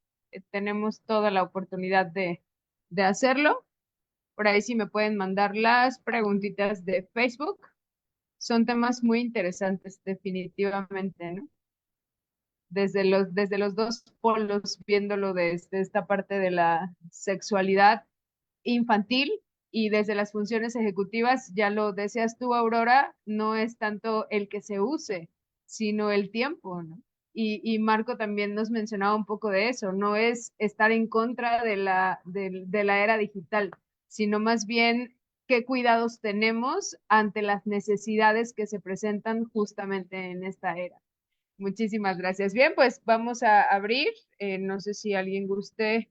tenemos toda la oportunidad de hacerlo. Por ahí sí me pueden mandar las preguntitas de Facebook. Son temas muy interesantes, definitivamente, ¿no? Desde los dos polos, viéndolo desde esta parte de la sexualidad infantil y desde las funciones ejecutivas, ya lo decías tú, Aurora, no es tanto el que se use, sino el tiempo, ¿no? Y Marco también nos mencionaba un poco de eso, no es estar en contra de la era digital, sino más bien qué cuidados tenemos ante las necesidades que se presentan justamente en esta era. Muchísimas gracias. Bien, pues vamos a abrir. No sé si alguien guste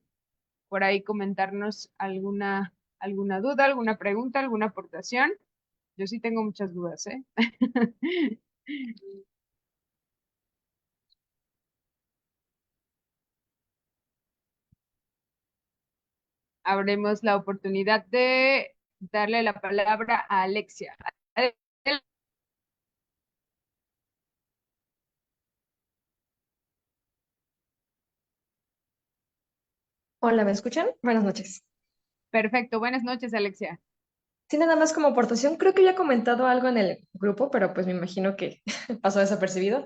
por ahí comentarnos alguna duda, alguna pregunta, alguna aportación. Yo sí tengo muchas dudas, ¿eh? Habremos la oportunidad de darle la palabra a Alexia. Hola, ¿me escuchan? Buenas noches. Perfecto, buenas noches, Alexia. Sí, nada más como aportación, creo que había comentado algo en el grupo, pero pues me imagino que pasó desapercibido.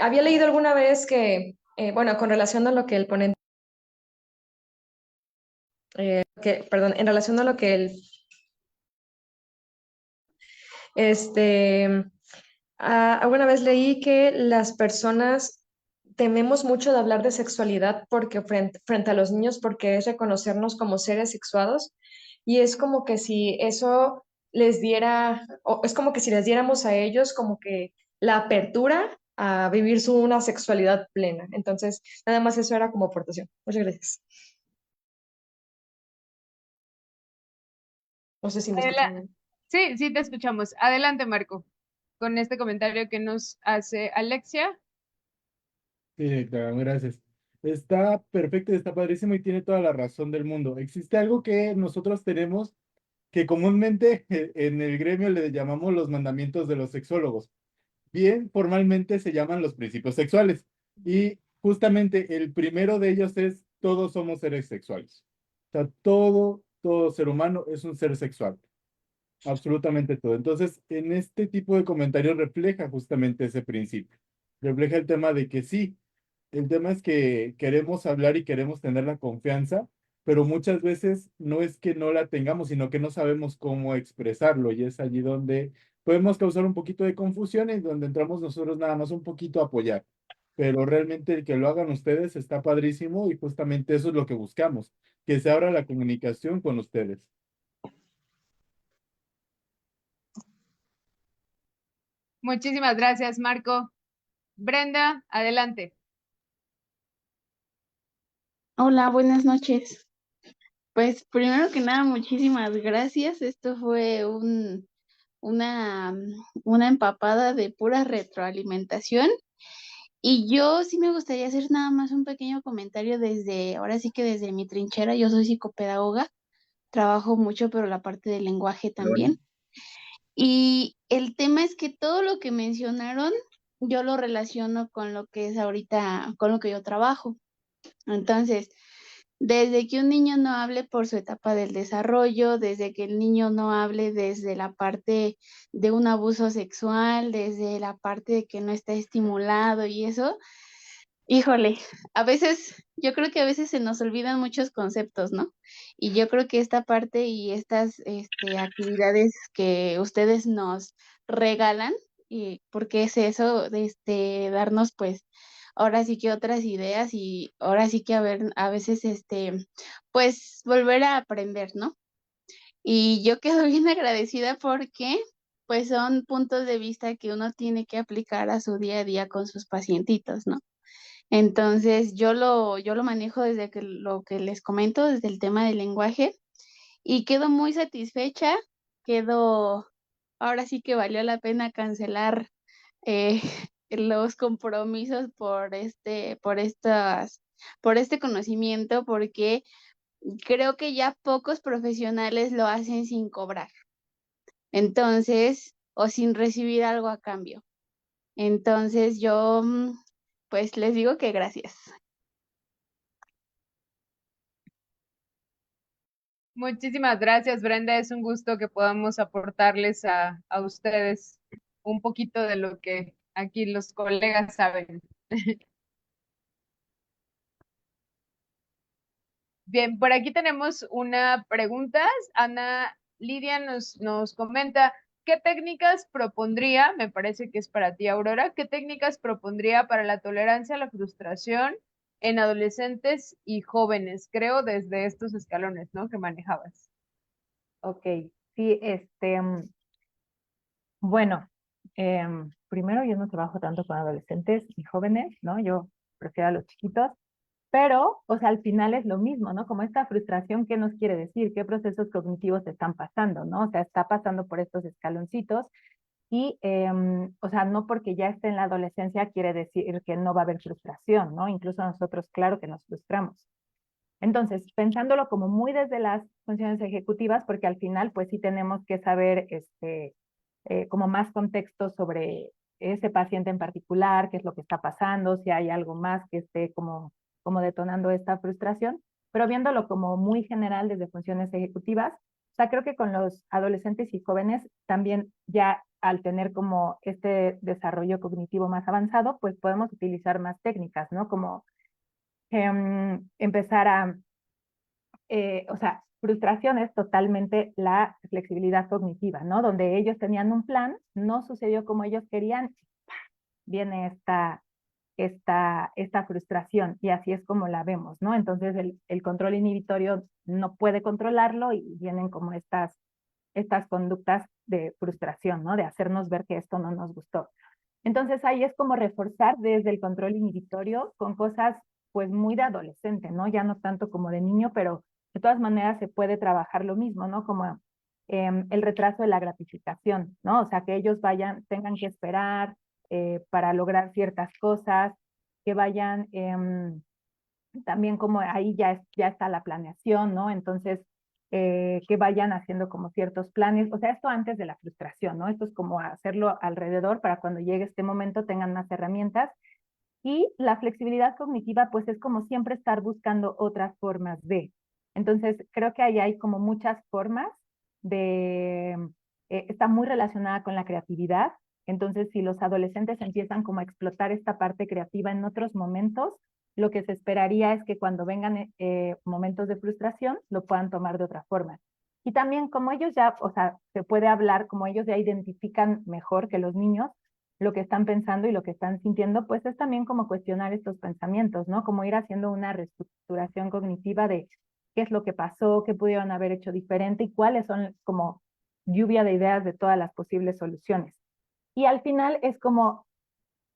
Había leído alguna vez que, bueno, con relación a lo que el ponente, perdón, en relación a lo que este, alguna vez leí que las personas tememos mucho de hablar de sexualidad porque frente a los niños, porque es reconocernos como seres sexuados y es como que si eso les diera, o es como que si les diéramos a ellos como que la apertura a vivir una sexualidad plena. Entonces, nada más eso era como aportación. Muchas gracias. No sé si me escuchan Adela- bien. Sí, sí, te escuchamos. Adelante, Marco, con este comentario que nos hace Alexia. Sí, claro, gracias. Está perfecto, está padrísimo y tiene toda la razón del mundo. Existe algo que nosotros tenemos que comúnmente en el gremio le llamamos los mandamientos de los sexólogos. Bien, formalmente se llaman los principios sexuales. Y justamente el primero de ellos es todos somos seres sexuales. O sea, todo ser humano es un ser sexual. Absolutamente todo. Entonces, en este tipo de comentarios refleja justamente ese principio. Refleja el tema de que sí, el tema es que queremos hablar y queremos tener la confianza, pero muchas veces no es que no la tengamos, sino que no sabemos cómo expresarlo y es allí donde podemos causar un poquito de confusión y donde entramos nosotros nada más un poquito a apoyar. Pero realmente el que lo hagan ustedes está padrísimo y justamente eso es lo que buscamos, que se abra la comunicación con ustedes. Muchísimas gracias, Marco. Brenda, adelante. Hola, buenas noches. Pues primero que nada, muchísimas gracias. Esto fue una empapada de pura retroalimentación. Y yo sí me gustaría hacer nada más un pequeño comentario ahora sí que desde mi trinchera, yo soy psicopedagoga, trabajo mucho, pero la parte del lenguaje también. Y el tema es que todo lo que mencionaron, yo lo relaciono con lo que es ahorita, con lo que yo trabajo. Entonces, desde que un niño no hable por su etapa del desarrollo, desde que el niño no hable desde la parte de un abuso sexual, desde la parte de que no está estimulado y eso, híjole, a veces, yo creo que a veces se nos olvidan muchos conceptos, ¿no? Y yo creo que esta parte y estas actividades que ustedes nos regalan, y porque es eso, de darnos pues ahora sí que otras ideas y ahora sí que a veces pues volver a aprender, ¿no? Y yo quedo bien agradecida porque pues son puntos de vista que uno tiene que aplicar a su día a día con sus pacientitos, ¿no? Entonces, yo lo manejo desde que lo que les comento, desde el tema del lenguaje, y quedo muy satisfecha, ahora sí que valió la pena cancelar eh, los compromisos por este conocimiento, porque creo que ya pocos profesionales lo hacen sin cobrar, entonces, o sin recibir algo a cambio. Entonces yo, pues les digo que gracias. Muchísimas gracias, Brenda. Es un gusto que podamos aportarles a ustedes un poquito de lo que aquí los colegas saben. Bien, por aquí tenemos una pregunta. Ana Lidia nos comenta, ¿qué técnicas propondría? Me parece que es para ti, Aurora. ¿Qué técnicas propondría para la tolerancia a la frustración en adolescentes y jóvenes? Creo desde estos escalones, ¿no? Que manejabas. Ok, sí, bueno, primero yo no trabajo tanto con adolescentes y jóvenes, ¿no? Yo prefiero a los chiquitos, pero, o sea, al final es lo mismo, ¿no? Como esta frustración, ¿qué nos quiere decir? ¿Qué procesos cognitivos están pasando, ¿no? O sea, está pasando por estos escaloncitos y, o sea, no porque ya esté en la adolescencia quiere decir que no va a haber frustración, ¿no? Incluso nosotros, claro que nos frustramos. Entonces, pensándolo como muy desde las funciones ejecutivas, porque al final, pues sí tenemos que saber, como más contexto sobre ese paciente en particular, qué es lo que está pasando, si hay algo más que esté como detonando esta frustración, pero viéndolo como muy general desde funciones ejecutivas, o sea, creo que con los adolescentes y jóvenes también ya al tener como este desarrollo cognitivo más avanzado, pues podemos utilizar más técnicas, ¿no? Como empezar o sea, frustración es totalmente la flexibilidad cognitiva, ¿no? Donde ellos tenían un plan, no sucedió como ellos querían, viene esta frustración y así es como la vemos, ¿no? Entonces el control inhibitorio no puede controlarlo y vienen como estas conductas de frustración, ¿no? De hacernos ver que esto no nos gustó. Entonces ahí es como reforzar desde el control inhibitorio con cosas pues muy de adolescente, ¿no? Ya no tanto como de niño, pero de todas maneras se puede trabajar lo mismo, ¿no? Como el retraso de la gratificación, ¿no? O sea, que ellos tengan que esperar para lograr ciertas cosas, que vayan también como ahí ya está la planeación, ¿no? Entonces, que vayan haciendo como ciertos planes, o sea, esto antes de la frustración, ¿no? Esto es como hacerlo alrededor para cuando llegue este momento tengan más herramientas. Y la flexibilidad cognitiva, pues es como siempre estar buscando otras formas de. Entonces, creo que ahí hay como muchas formas de, está muy relacionada con la creatividad. Entonces, si los adolescentes empiezan como a explotar esta parte creativa en otros momentos, lo que se esperaría es que cuando vengan momentos de frustración, lo puedan tomar de otra forma. Y también como ellos ya, o sea, se puede hablar, como ellos ya identifican mejor que los niños, lo que están pensando y lo que están sintiendo, pues es también como cuestionar estos pensamientos, ¿no? Como ir haciendo una reestructuración cognitiva de qué es lo que pasó, qué pudieron haber hecho diferente y cuáles son como lluvia de ideas de todas las posibles soluciones. Y al final es como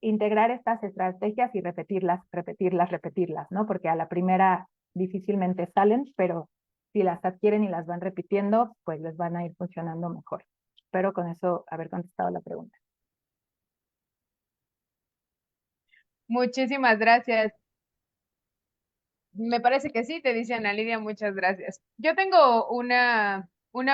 integrar estas estrategias y repetirlas, repetirlas, repetirlas, ¿no? Porque a la primera difícilmente salen, pero si las adquieren y las van repitiendo, pues les van a ir funcionando mejor. Espero con eso haber contestado la pregunta. Muchísimas gracias. Me parece que sí, te dice Ana Lidia, muchas gracias. Yo tengo una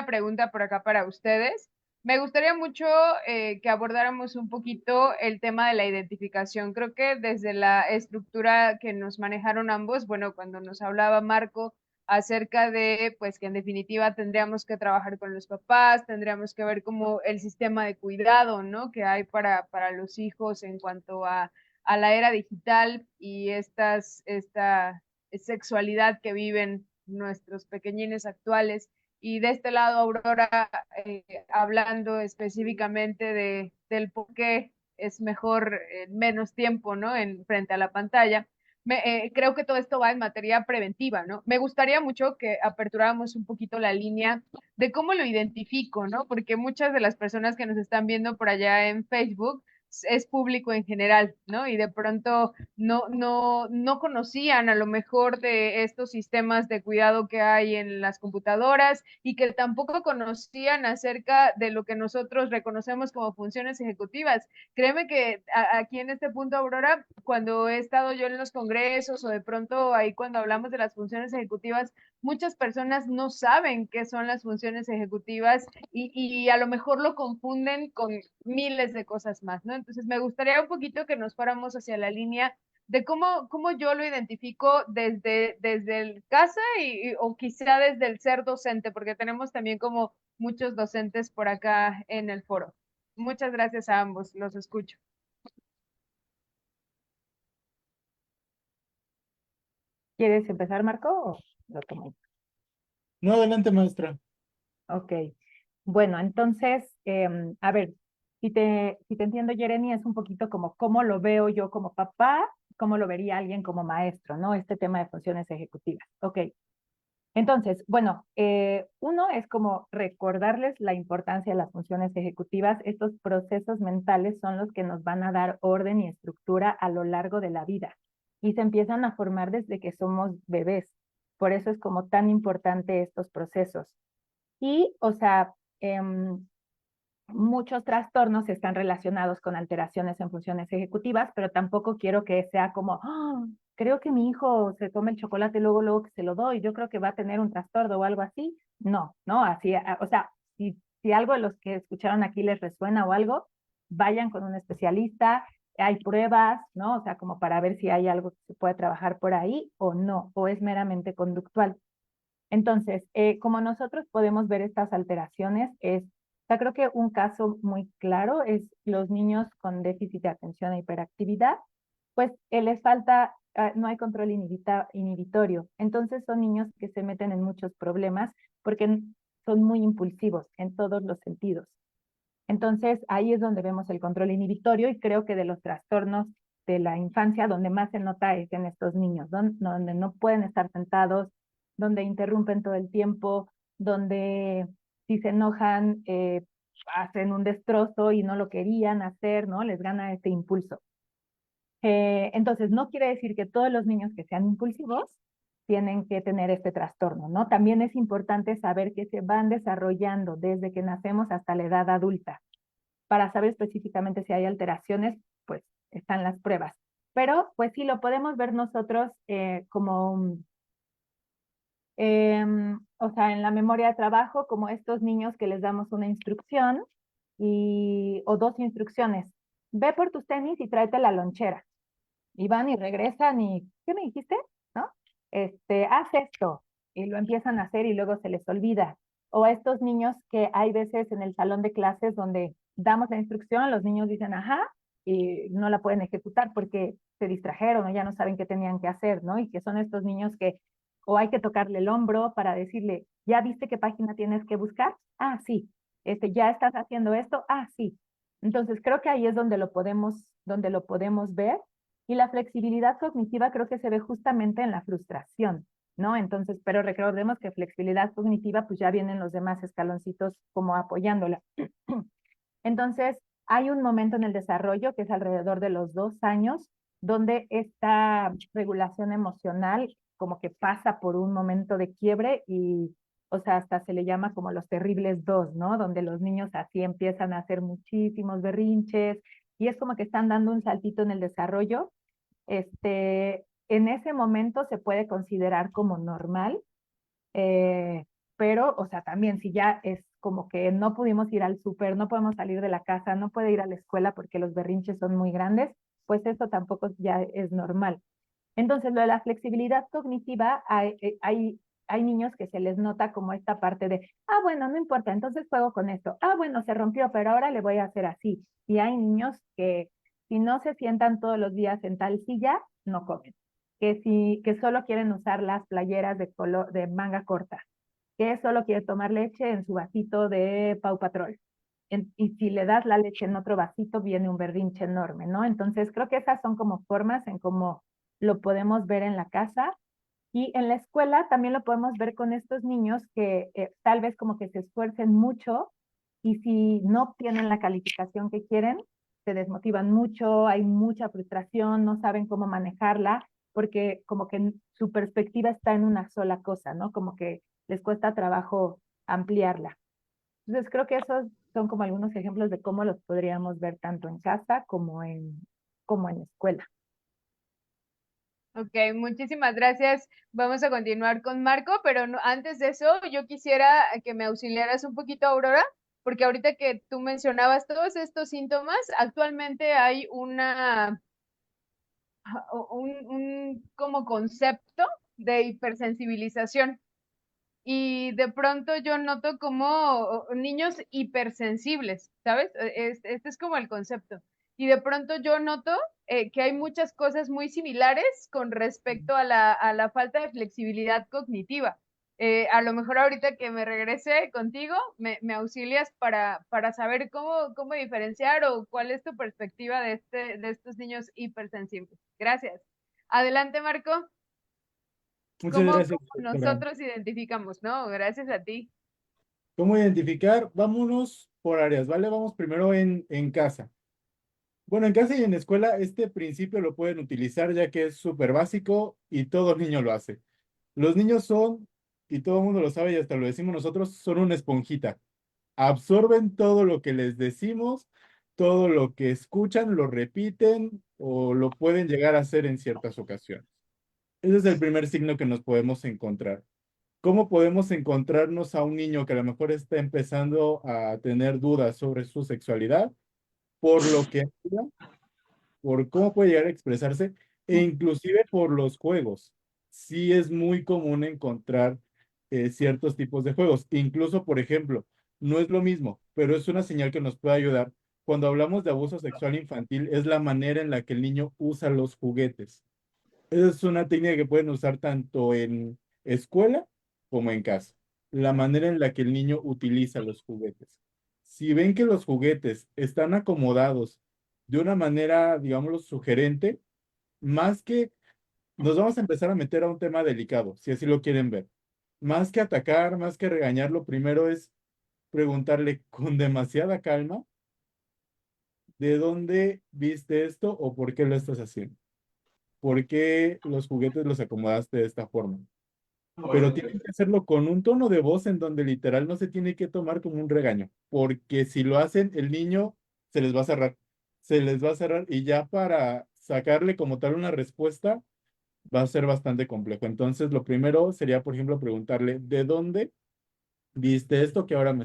pregunta por acá para ustedes. Me gustaría mucho que abordáramos un poquito el tema de la identificación. Creo que desde la estructura que nos manejaron ambos, bueno, cuando nos hablaba Marco acerca de, pues que en definitiva tendríamos que trabajar con los papás, tendríamos que ver como el sistema de cuidado, ¿no? Que hay para los hijos en cuanto a la era digital y esta sexualidad que viven nuestros pequeñines actuales. Y de este lado, Aurora, hablando específicamente del por qué es mejor menos tiempo, ¿no? Frente a la pantalla. Creo que todo esto va en materia preventiva, ¿no? Me gustaría mucho que aperturáramos un poquito la línea de cómo lo identifico, ¿no? Porque muchas de las personas que nos están viendo por allá en Facebook es público en general, ¿no? Y de pronto no conocían a lo mejor de estos sistemas de cuidado que hay en las computadoras y que tampoco conocían acerca de lo que nosotros reconocemos como funciones ejecutivas. Créeme que aquí en este punto, Aurora, cuando he estado yo en los congresos o de pronto ahí cuando hablamos de las funciones ejecutivas, muchas personas no saben qué son las funciones ejecutivas y a lo mejor lo confunden con miles de cosas más, ¿no? Entonces me gustaría un poquito que nos fuéramos hacia la línea de cómo yo lo identifico desde el casa o quizá desde el ser docente, porque tenemos también como muchos docentes por acá en el foro. Muchas gracias a ambos, los escucho. ¿Quieres empezar, Marco, o lo tomo? No, adelante, maestra. Ok. Bueno, entonces, a ver, si te entiendo, Jeremy, es un poquito como cómo lo veo yo como papá, cómo lo vería alguien como maestro, ¿no? Este tema de funciones ejecutivas. Ok. Entonces, bueno, uno es como recordarles la importancia de las funciones ejecutivas. Estos procesos mentales son los que nos van a dar orden y estructura a lo largo de la vida y se empiezan a formar desde que somos bebés. Por eso es como tan importante estos procesos. Y, o sea, muchos trastornos están relacionados con alteraciones en funciones ejecutivas, pero tampoco quiero que sea como, "Ah, creo que mi hijo se toma el chocolate luego que se lo doy, yo creo que va a tener un trastorno o algo así". No, no, así, o sea, si algo de los que escucharon aquí les resuena o algo, vayan con un especialista, hay pruebas, ¿no? O sea, como para ver si hay algo que se puede trabajar por ahí o no, o es meramente conductual. Entonces, como nosotros podemos ver estas alteraciones, creo que un caso muy claro es los niños con déficit de atención e hiperactividad, pues les falta, no hay control inhibitorio. Entonces son niños que se meten en muchos problemas porque son muy impulsivos en todos los sentidos. Entonces ahí es donde vemos el control inhibitorio y creo que de los trastornos de la infancia, donde más se nota es en estos niños, donde no pueden estar sentados, donde interrumpen todo el tiempo, donde si se enojan, hacen un destrozo y no lo querían hacer, ¿no? Les gana este impulso. Entonces, no quiere decir que todos los niños que sean impulsivos tienen que tener este trastorno, ¿no? También es importante saber que se van desarrollando desde que nacemos hasta la edad adulta. Para saber específicamente si hay alteraciones, pues están las pruebas. Pero pues sí, lo podemos ver nosotros como, o sea, en la memoria de trabajo, como estos niños que les damos una instrucción o dos instrucciones. Ve por tus tenis y tráete la lonchera. Y van y regresan y, ¿qué me dijiste? ¿No? Haz esto. Y lo empiezan a hacer y luego se les olvida. O a estos niños que hay veces en el salón de clases donde damos la instrucción, los niños dicen, ajá, y no la pueden ejecutar porque se distrajeron o ya no saben qué tenían que hacer, ¿no? Y que son estos niños que o hay que tocarle el hombro para decirle, ¿ya viste qué página tienes que buscar? Ah, sí. ¿Ya estás haciendo esto? Ah, sí. Entonces creo que ahí es donde lo podemos ver. Y la flexibilidad cognitiva creo que se ve justamente en la frustración, ¿no? Entonces, pero recordemos que flexibilidad cognitiva, pues ya vienen los demás escaloncitos como apoyándola. Entonces, hay un momento en el desarrollo que es alrededor de los 2 años, donde esta regulación emocional como que pasa por un momento de quiebre y, o sea, hasta se le llama como los terribles dos, ¿no? Donde los niños así empiezan a hacer muchísimos berrinches y es como que están dando un saltito en el desarrollo. En ese momento se puede considerar como normal, eh, pero, o sea, también si ya es como que no pudimos ir al súper, no podemos salir de la casa, no puede ir a la escuela porque los berrinches son muy grandes, pues eso tampoco ya es normal. Entonces, lo de la flexibilidad cognitiva, hay niños que se les nota como esta parte de, bueno, no importa, entonces juego con esto. Bueno, se rompió, pero ahora le voy a hacer así. Y hay niños que si no se sientan todos los días en tal silla, no comen. Que solo quieren usar las playeras de manga corta. Que solo quiere tomar leche en su vasito de Pau Patrol. Y si le das la leche en otro vasito, viene un berrinche enorme, ¿no? Entonces, creo que esas son como formas en cómo lo podemos ver en la casa. Y en la escuela también lo podemos ver con estos niños que tal vez como que se esfuercen mucho y si no obtienen la calificación que quieren, se desmotivan mucho, hay mucha frustración, no saben cómo manejarla, porque como que su perspectiva está en una sola cosa, ¿no? Como que les cuesta trabajo ampliarla. Entonces creo que esos son como algunos ejemplos de cómo los podríamos ver tanto en casa como en escuela. Ok, muchísimas gracias. Vamos a continuar con Marco, pero antes de eso, yo quisiera que me auxiliaras un poquito, Aurora, porque ahorita que tú mencionabas todos estos síntomas, actualmente hay un como concepto de hipersensibilización. Y de pronto yo noto como niños hipersensibles, ¿sabes? Este es como el concepto. Y de pronto yo noto que hay muchas cosas muy similares con respecto a la falta de flexibilidad cognitiva. A lo mejor ahorita que me regrese contigo, me auxilias para saber cómo diferenciar o cuál es tu perspectiva de estos niños hipersensibles. Gracias. Adelante, Marco. Muchas ¿Cómo gracias, doctora. nosotros identificamos, no? Gracias a ti. ¿Cómo identificar? Vámonos por áreas, ¿vale? Vamos primero en casa. Bueno, en casa y en escuela este principio lo pueden utilizar ya que es súper básico y todo niño lo hace. Los niños son, y todo el mundo lo sabe y hasta lo decimos nosotros, son una esponjita. Absorben todo lo que les decimos, todo lo que escuchan, lo repiten o lo pueden llegar a hacer en ciertas ocasiones. Ese es el primer signo que nos podemos encontrar. ¿Cómo podemos encontrarnos a un niño que a lo mejor está empezando a tener dudas sobre su sexualidad? Por lo que habla, por cómo puede llegar a expresarse e inclusive por los juegos. Sí es muy común encontrar ciertos tipos de juegos. Incluso, por ejemplo, no es lo mismo, pero es una señal que nos puede ayudar. Cuando hablamos de abuso sexual infantil, es la manera en la que el niño usa los juguetes. Esa es una técnica que pueden usar tanto en escuela como en casa. La manera en la que el niño utiliza los juguetes. Si ven que los juguetes están acomodados de una manera, digámoslo, sugerente, más que nos vamos a empezar a meter a un tema delicado, si así lo quieren ver. Más que atacar, más que regañar, lo primero es preguntarle con demasiada calma, ¿de dónde viste esto o por qué lo estás haciendo? ¿Por qué los juguetes los acomodaste de esta forma? Pero tienen que hacerlo con un tono de voz en donde literal no se tiene que tomar como un regaño, porque si lo hacen, el niño se les va a cerrar, se les va a cerrar y ya para sacarle como tal una respuesta va a ser bastante complejo. Entonces, lo primero sería, por ejemplo, preguntarle, ¿de dónde viste esto que ahora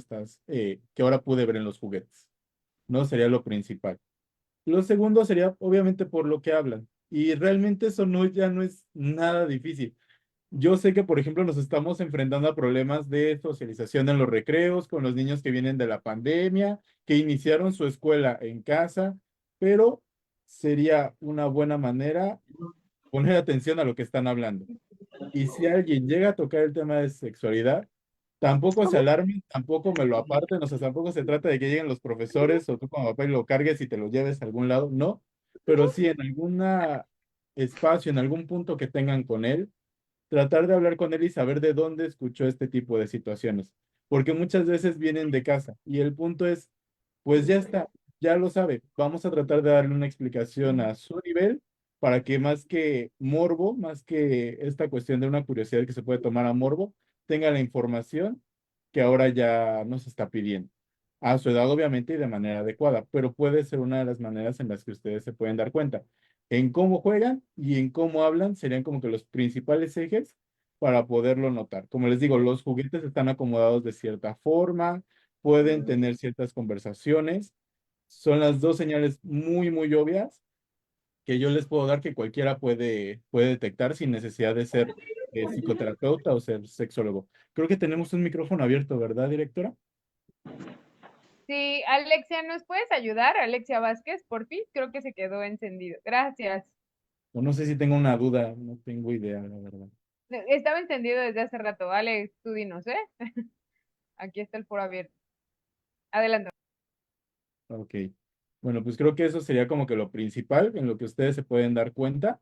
que ahora pude ver en los juguetes? ¿No? Sería lo principal. Lo segundo sería, obviamente, por lo que hablan. Y realmente eso no, ya no es nada difícil. Yo sé que, por ejemplo, nos estamos enfrentando a problemas de socialización en los recreos con los niños que vienen de la pandemia, que iniciaron su escuela en casa, pero sería una buena manera poner atención a lo que están hablando. Y si alguien llega a tocar el tema de sexualidad, tampoco se alarmen, tampoco me lo aparten, o sea, tampoco se trata de que lleguen los profesores o tú como papá y lo cargues y te lo lleves a algún lado, no, pero sí en algún espacio, en algún punto que tengan con él, tratar de hablar con él y saber de dónde escuchó este tipo de situaciones, porque muchas veces vienen de casa y el punto es, pues ya está, ya lo sabe, vamos a tratar de darle una explicación a su nivel para que más que morbo, más que esta cuestión de una curiosidad que se puede tomar a morbo, tenga la información que ahora ya nos está pidiendo. A su edad, obviamente, y de manera adecuada, pero puede ser una de las maneras en las que ustedes se pueden dar cuenta. En cómo juegan y en cómo hablan serían como que los principales ejes para poderlo notar. Como les digo, los juguetes están acomodados de cierta forma, pueden tener ciertas conversaciones. Son las dos señales muy, muy obvias que yo les puedo dar que cualquiera puede detectar sin necesidad de ser psicoterapeuta o ser sexólogo. Creo que tenemos un micrófono abierto, ¿verdad, directora? Sí, Alexia, ¿nos puedes ayudar? Alexia Vázquez, por fin, creo que se quedó encendido. Gracias. O no sé si tengo una duda, no tengo idea, la verdad. Estaba encendido desde hace rato. Alex, tú dinos, ¿eh? Aquí está el foro abierto. Adelante. Ok. Bueno, pues creo que eso sería como que lo principal en lo que ustedes se pueden dar cuenta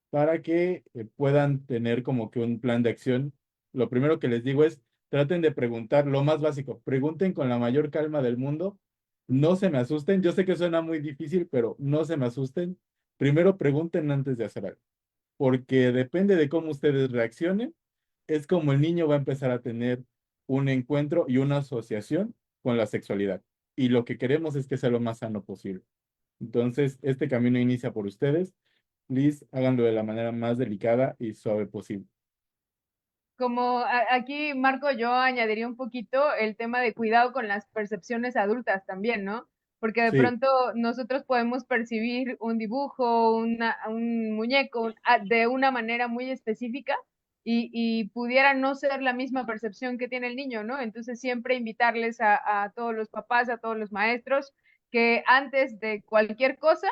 para que puedan tener como que un plan de acción. Lo primero que les digo es, traten de preguntar lo más básico, pregunten con la mayor calma del mundo No se me asusten, yo sé que suena muy difícil, pero no se me asusten. Primero pregunten antes de hacer algo, porque depende de cómo ustedes reaccionen, es como el niño va a empezar a tener un encuentro y una asociación con la sexualidad. Y lo que queremos es que sea lo más sano posible. Entonces, este camino inicia por ustedes. Please, háganlo de la manera más delicada y suave posible. Como aquí, Marco, yo añadiría un poquito el tema de cuidado con las percepciones adultas también, ¿no? Porque de Sí. pronto nosotros podemos percibir un dibujo, un muñeco de una manera muy específica y pudiera no ser la misma percepción que tiene el niño, ¿no? Entonces siempre invitarles a todos los papás, a todos los maestros, que antes de cualquier cosa,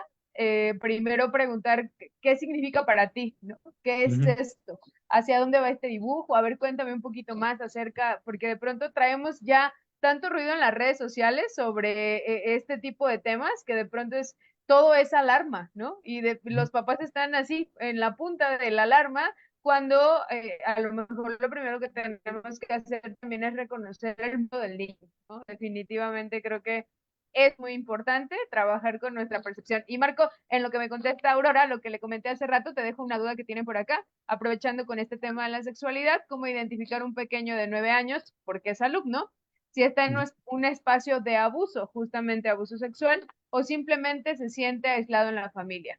primero preguntar qué significa para ti, ¿no? ¿Qué es Ujú. esto? ¿Hacia dónde va este dibujo? A ver, cuéntame un poquito más acerca, porque de pronto traemos ya tanto ruido en las redes sociales sobre este tipo de temas que de pronto todo es alarma, ¿no? Y los papás están así en la punta de la alarma cuando a lo mejor lo primero que tenemos que hacer también es reconocer el mundo del niño, ¿no? Definitivamente creo que es muy importante trabajar con nuestra percepción. Y Marco, en lo que me contesta Aurora, lo que le comenté hace rato, te dejo una duda que tiene por acá, aprovechando con este tema de la sexualidad, cómo identificar un pequeño de 9 años, porque es alumno, si está en un espacio de abuso, justamente abuso sexual, o simplemente se siente aislado en la familia.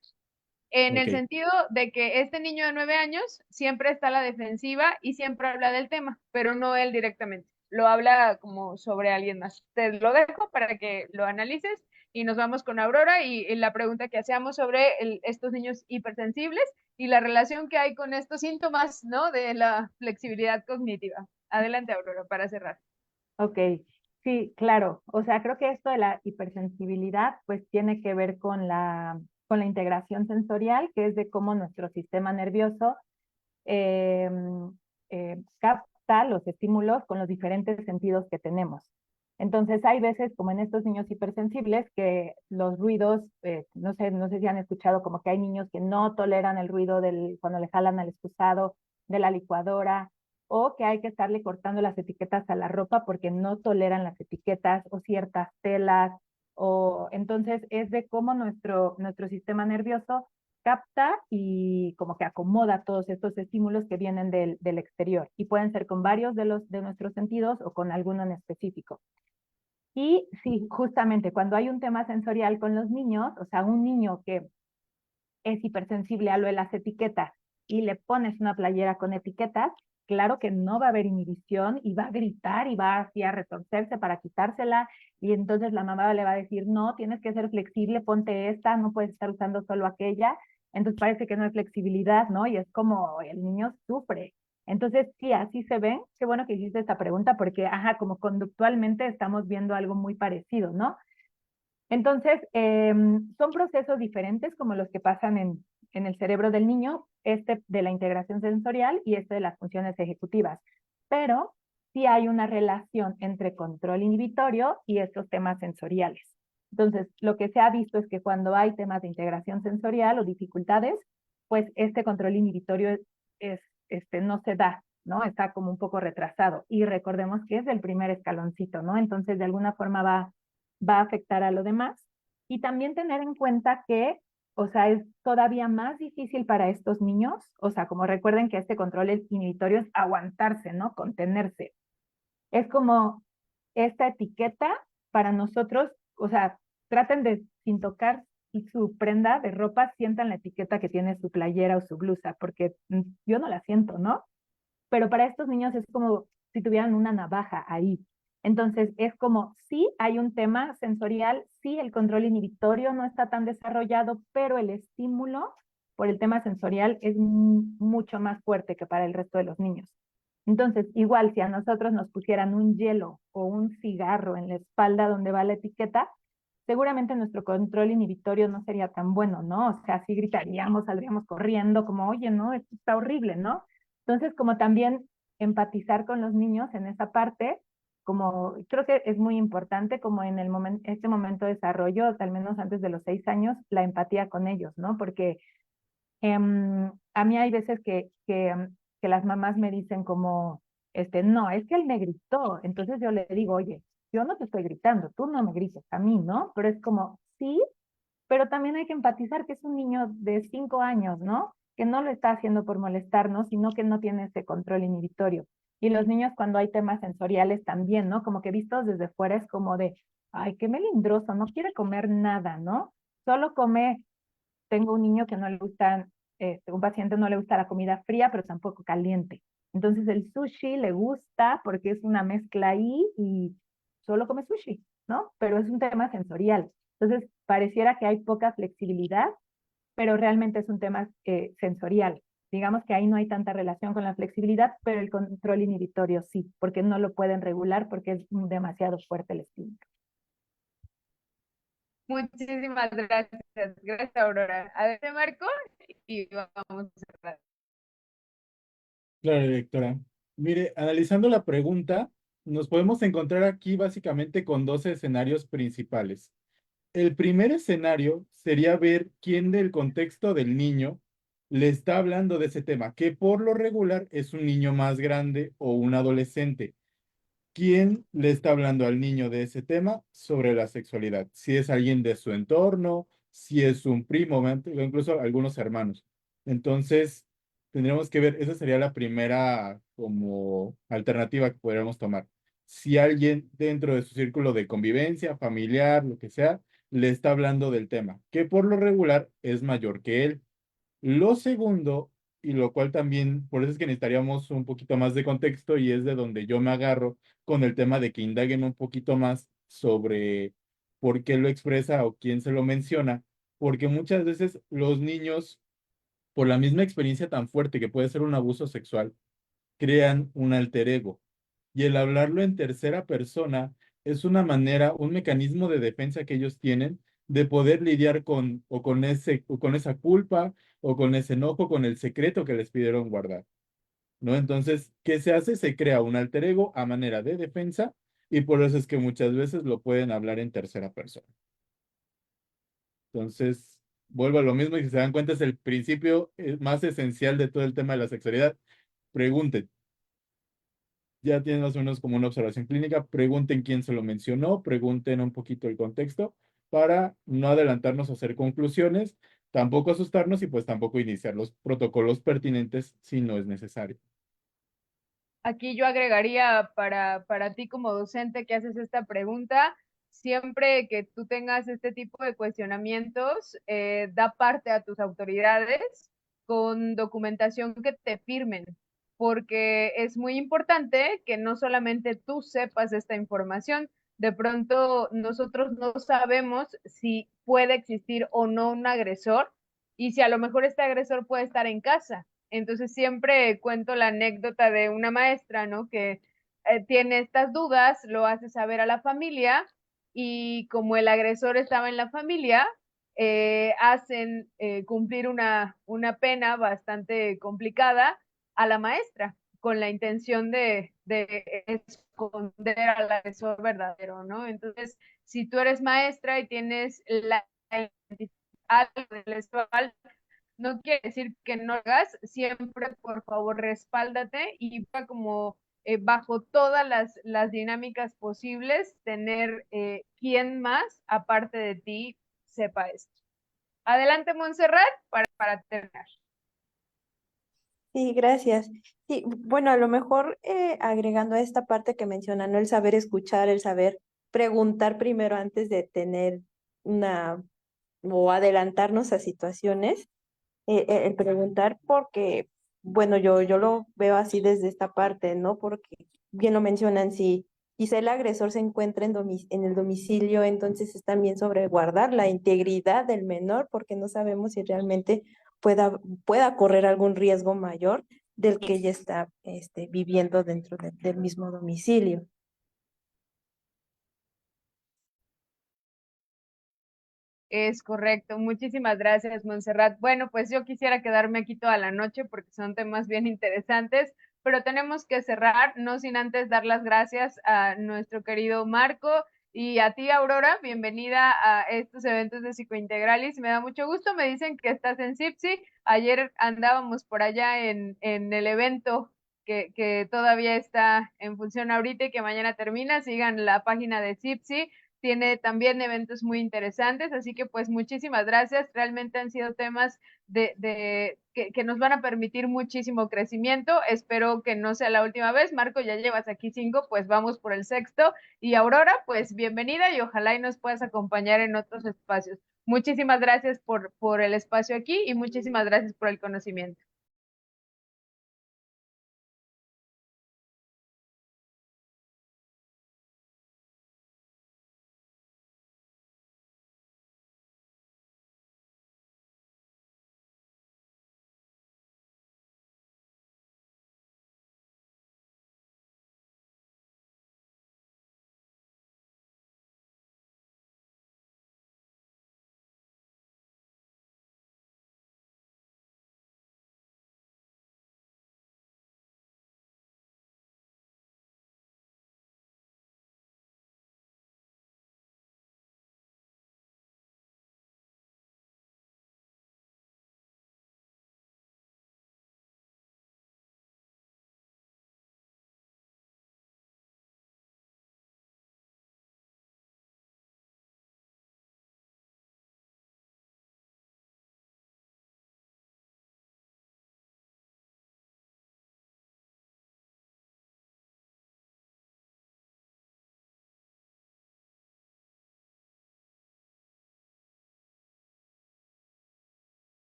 En el Ok. sentido de que este niño de 9 años siempre está a la defensiva y siempre habla del tema, pero no él directamente. Lo habla como sobre alguien más. Te lo dejo para que lo analices y nos vamos con Aurora y la pregunta que hacíamos sobre estos niños hipersensibles y la relación que hay con estos síntomas, ¿no? De la flexibilidad cognitiva. Adelante, Aurora, para cerrar. Ok, sí, claro. O sea, creo que esto de la hipersensibilidad pues tiene que ver con la integración sensorial, que es de cómo nuestro sistema nervioso eh, capta los estímulos con los diferentes sentidos que tenemos. Entonces hay veces, como en estos niños hipersensibles, que los ruidos, no sé si han escuchado como que hay niños que no toleran el ruido cuando le jalan al excusado, de la licuadora, o que hay que estarle cortando las etiquetas a la ropa porque no toleran las etiquetas o ciertas telas, o entonces es de cómo nuestro sistema nervioso capta y como que acomoda todos estos estímulos que vienen del exterior y pueden ser con varios de nuestros sentidos o con alguno en específico. Y sí, justamente cuando hay un tema sensorial con los niños, o sea, un niño que es hipersensible a lo de las etiquetas y le pones una playera con etiquetas, claro que no va a haber inhibición y va a gritar y va así a retorcerse para quitársela y entonces la mamá le va a decir, no, tienes que ser flexible, ponte esta, no puedes estar usando solo aquella. Entonces parece que no hay flexibilidad, ¿no? Y es como el niño sufre. Entonces, sí, así se ven. Qué bueno que hiciste esta pregunta porque, ajá, como conductualmente estamos viendo algo muy parecido, ¿no? Entonces, son procesos diferentes como los que pasan en el cerebro del niño, este de la integración sensorial y este de las funciones ejecutivas. Pero sí hay una relación entre control inhibitorio y estos temas sensoriales. Entonces, lo que se ha visto es que cuando hay temas de integración sensorial o dificultades, pues este control inhibitorio no se da, ¿no? Está como un poco retrasado. Y recordemos que es el primer escaloncito, ¿no? Entonces, de alguna forma va a afectar a lo demás. Y también tener en cuenta que, o sea, es todavía más difícil para estos niños, o sea, como recuerden que este control inhibitorio es aguantarse, ¿no? Contenerse. Es como esta etiqueta para nosotros, o sea, traten de, sin tocar su prenda de ropa, sientan la etiqueta que tiene su playera o su blusa, porque yo no la siento, ¿no? Pero para estos niños es como si tuvieran una navaja ahí. Entonces, es como, sí, hay un tema sensorial, sí, el control inhibitorio no está tan desarrollado, pero el estímulo por el tema sensorial es mucho más fuerte que para el resto de los niños. Entonces, igual si a nosotros nos pusieran un hielo o un cigarro en la espalda donde va la etiqueta, seguramente nuestro control inhibitorio no sería tan bueno, ¿no? O sea, sí gritaríamos, saldríamos corriendo, como, oye, no, esto está horrible, ¿no? Entonces, como también empatizar con los niños en esa parte, como creo que es muy importante, como en este momento de desarrollo, al menos antes de los 6 años, la empatía con ellos, ¿no? Porque a mí hay veces que las mamás me dicen como, no, es que él me gritó. Entonces yo le digo, oye, yo no te estoy gritando, tú no me grites a mí, ¿no? Pero es como, sí, pero también hay que empatizar que es un niño de 5 años, ¿no? Que no lo está haciendo por molestarnos, sino que no tiene ese control inhibitorio. Y los niños cuando hay temas sensoriales también, ¿no? Como que vistos desde fuera es como de, ay, qué melindroso, no quiere comer nada, ¿no? Solo come, tengo un niño que no le gusta, un paciente no le gusta la comida fría, pero tampoco caliente. Entonces el sushi le gusta porque es una mezcla ahí y solo come sushi, ¿no? Pero es un tema sensorial. Entonces pareciera que hay poca flexibilidad, pero realmente es un tema sensorial. Digamos que ahí no hay tanta relación con la flexibilidad, pero el control inhibitorio sí, porque no lo pueden regular porque es demasiado fuerte el estímulo. Muchísimas gracias. Gracias, Aurora. Adelante, Marco, y vamos a cerrar. Claro, directora. Mire, analizando la pregunta, nos podemos encontrar aquí básicamente con dos escenarios principales. El primer escenario sería ver quién del contexto del niño le está hablando de ese tema, que por lo regular es un niño más grande o un adolescente. ¿Quién le está hablando al niño de ese tema sobre la sexualidad? Si es alguien de su entorno, si es un primo, o incluso algunos hermanos. Entonces, tendríamos que ver, esa sería la primera como alternativa que podríamos tomar. Si alguien dentro de su círculo de convivencia, familiar, lo que sea, le está hablando del tema, que por lo regular es mayor que él. Lo segundo, y lo cual también, por eso es que necesitaríamos un poquito más de contexto y es de donde yo me agarro con el tema de que indaguen un poquito más sobre por qué lo expresa o quién se lo menciona, porque muchas veces los niños, por la misma experiencia tan fuerte que puede ser un abuso sexual, crean un alter ego. Y el hablarlo en tercera persona es una manera, un mecanismo de defensa que ellos tienen de poder lidiar con o con o con esa culpa o con ese enojo, con el secreto que les pidieron guardar, ¿no? Entonces, ¿qué se hace? Se crea un alter ego a manera de defensa y por eso es que muchas veces lo pueden hablar en tercera persona. Entonces, vuelvo a lo mismo y si se dan cuenta es el principio más esencial de todo el tema de la sexualidad. Pregunten, ya tienen más o menos como una observación clínica, pregunten quién se lo mencionó, pregunten un poquito el contexto para no adelantarnos a hacer conclusiones, tampoco asustarnos y pues tampoco iniciar los protocolos pertinentes si no es necesario. Aquí yo agregaría para ti como docente que haces esta pregunta, siempre que tú tengas este tipo de cuestionamientos, da parte a tus autoridades con documentación que te firmen, porque es muy importante que no solamente tú sepas esta información, de pronto nosotros no sabemos si puede existir o no un agresor y si a lo mejor este agresor puede estar en casa. Entonces siempre cuento la anécdota de una maestra, ¿no? Que tiene estas dudas, lo hace saber a la familia y como el agresor estaba en la familia, hacen cumplir una pena bastante complicada a la maestra con la intención de esconder al agresor verdadero, ¿no? Entonces, si tú eres maestra y tienes la algo del no quiere decir que no lo hagas, siempre por favor respáldate y como bajo todas las dinámicas posibles, tener quien más, aparte de ti, sepa esto. Adelante, Montserrat, para terminar. Sí, gracias. Sí, bueno, a lo mejor agregando a esta parte que mencionan, ¿no? El saber escuchar, el saber preguntar primero antes de tener una o adelantarnos a situaciones, el preguntar porque, bueno, yo lo veo así desde esta parte, ¿no? Porque bien lo mencionan, si quizá el agresor se encuentra en el domicilio, entonces es también sobre guardar la integridad del menor, porque no sabemos si realmente pueda correr algún riesgo mayor del que ella está viviendo dentro del mismo domicilio. Es correcto. Muchísimas gracias, Montserrat. Bueno, pues yo quisiera quedarme aquí toda la noche porque son temas bien interesantes, pero tenemos que cerrar, no sin antes dar las gracias a nuestro querido Marco y a ti, Aurora. Bienvenida a estos eventos de Psicointegralis. Me da mucho gusto. Me dicen que estás en CIPSI. Ayer andábamos por allá en el evento que todavía está en función ahorita y que mañana termina. Sigan la página de CIPSI, tiene también eventos muy interesantes, así que pues muchísimas gracias. Realmente han sido temas que nos van a permitir muchísimo crecimiento. Espero que no sea la última vez. Marco, ya llevas aquí 5, pues vamos por el sexto. Y Aurora, pues bienvenida y ojalá y nos puedas acompañar en otros espacios. Muchísimas gracias por el espacio aquí y muchísimas gracias por el conocimiento.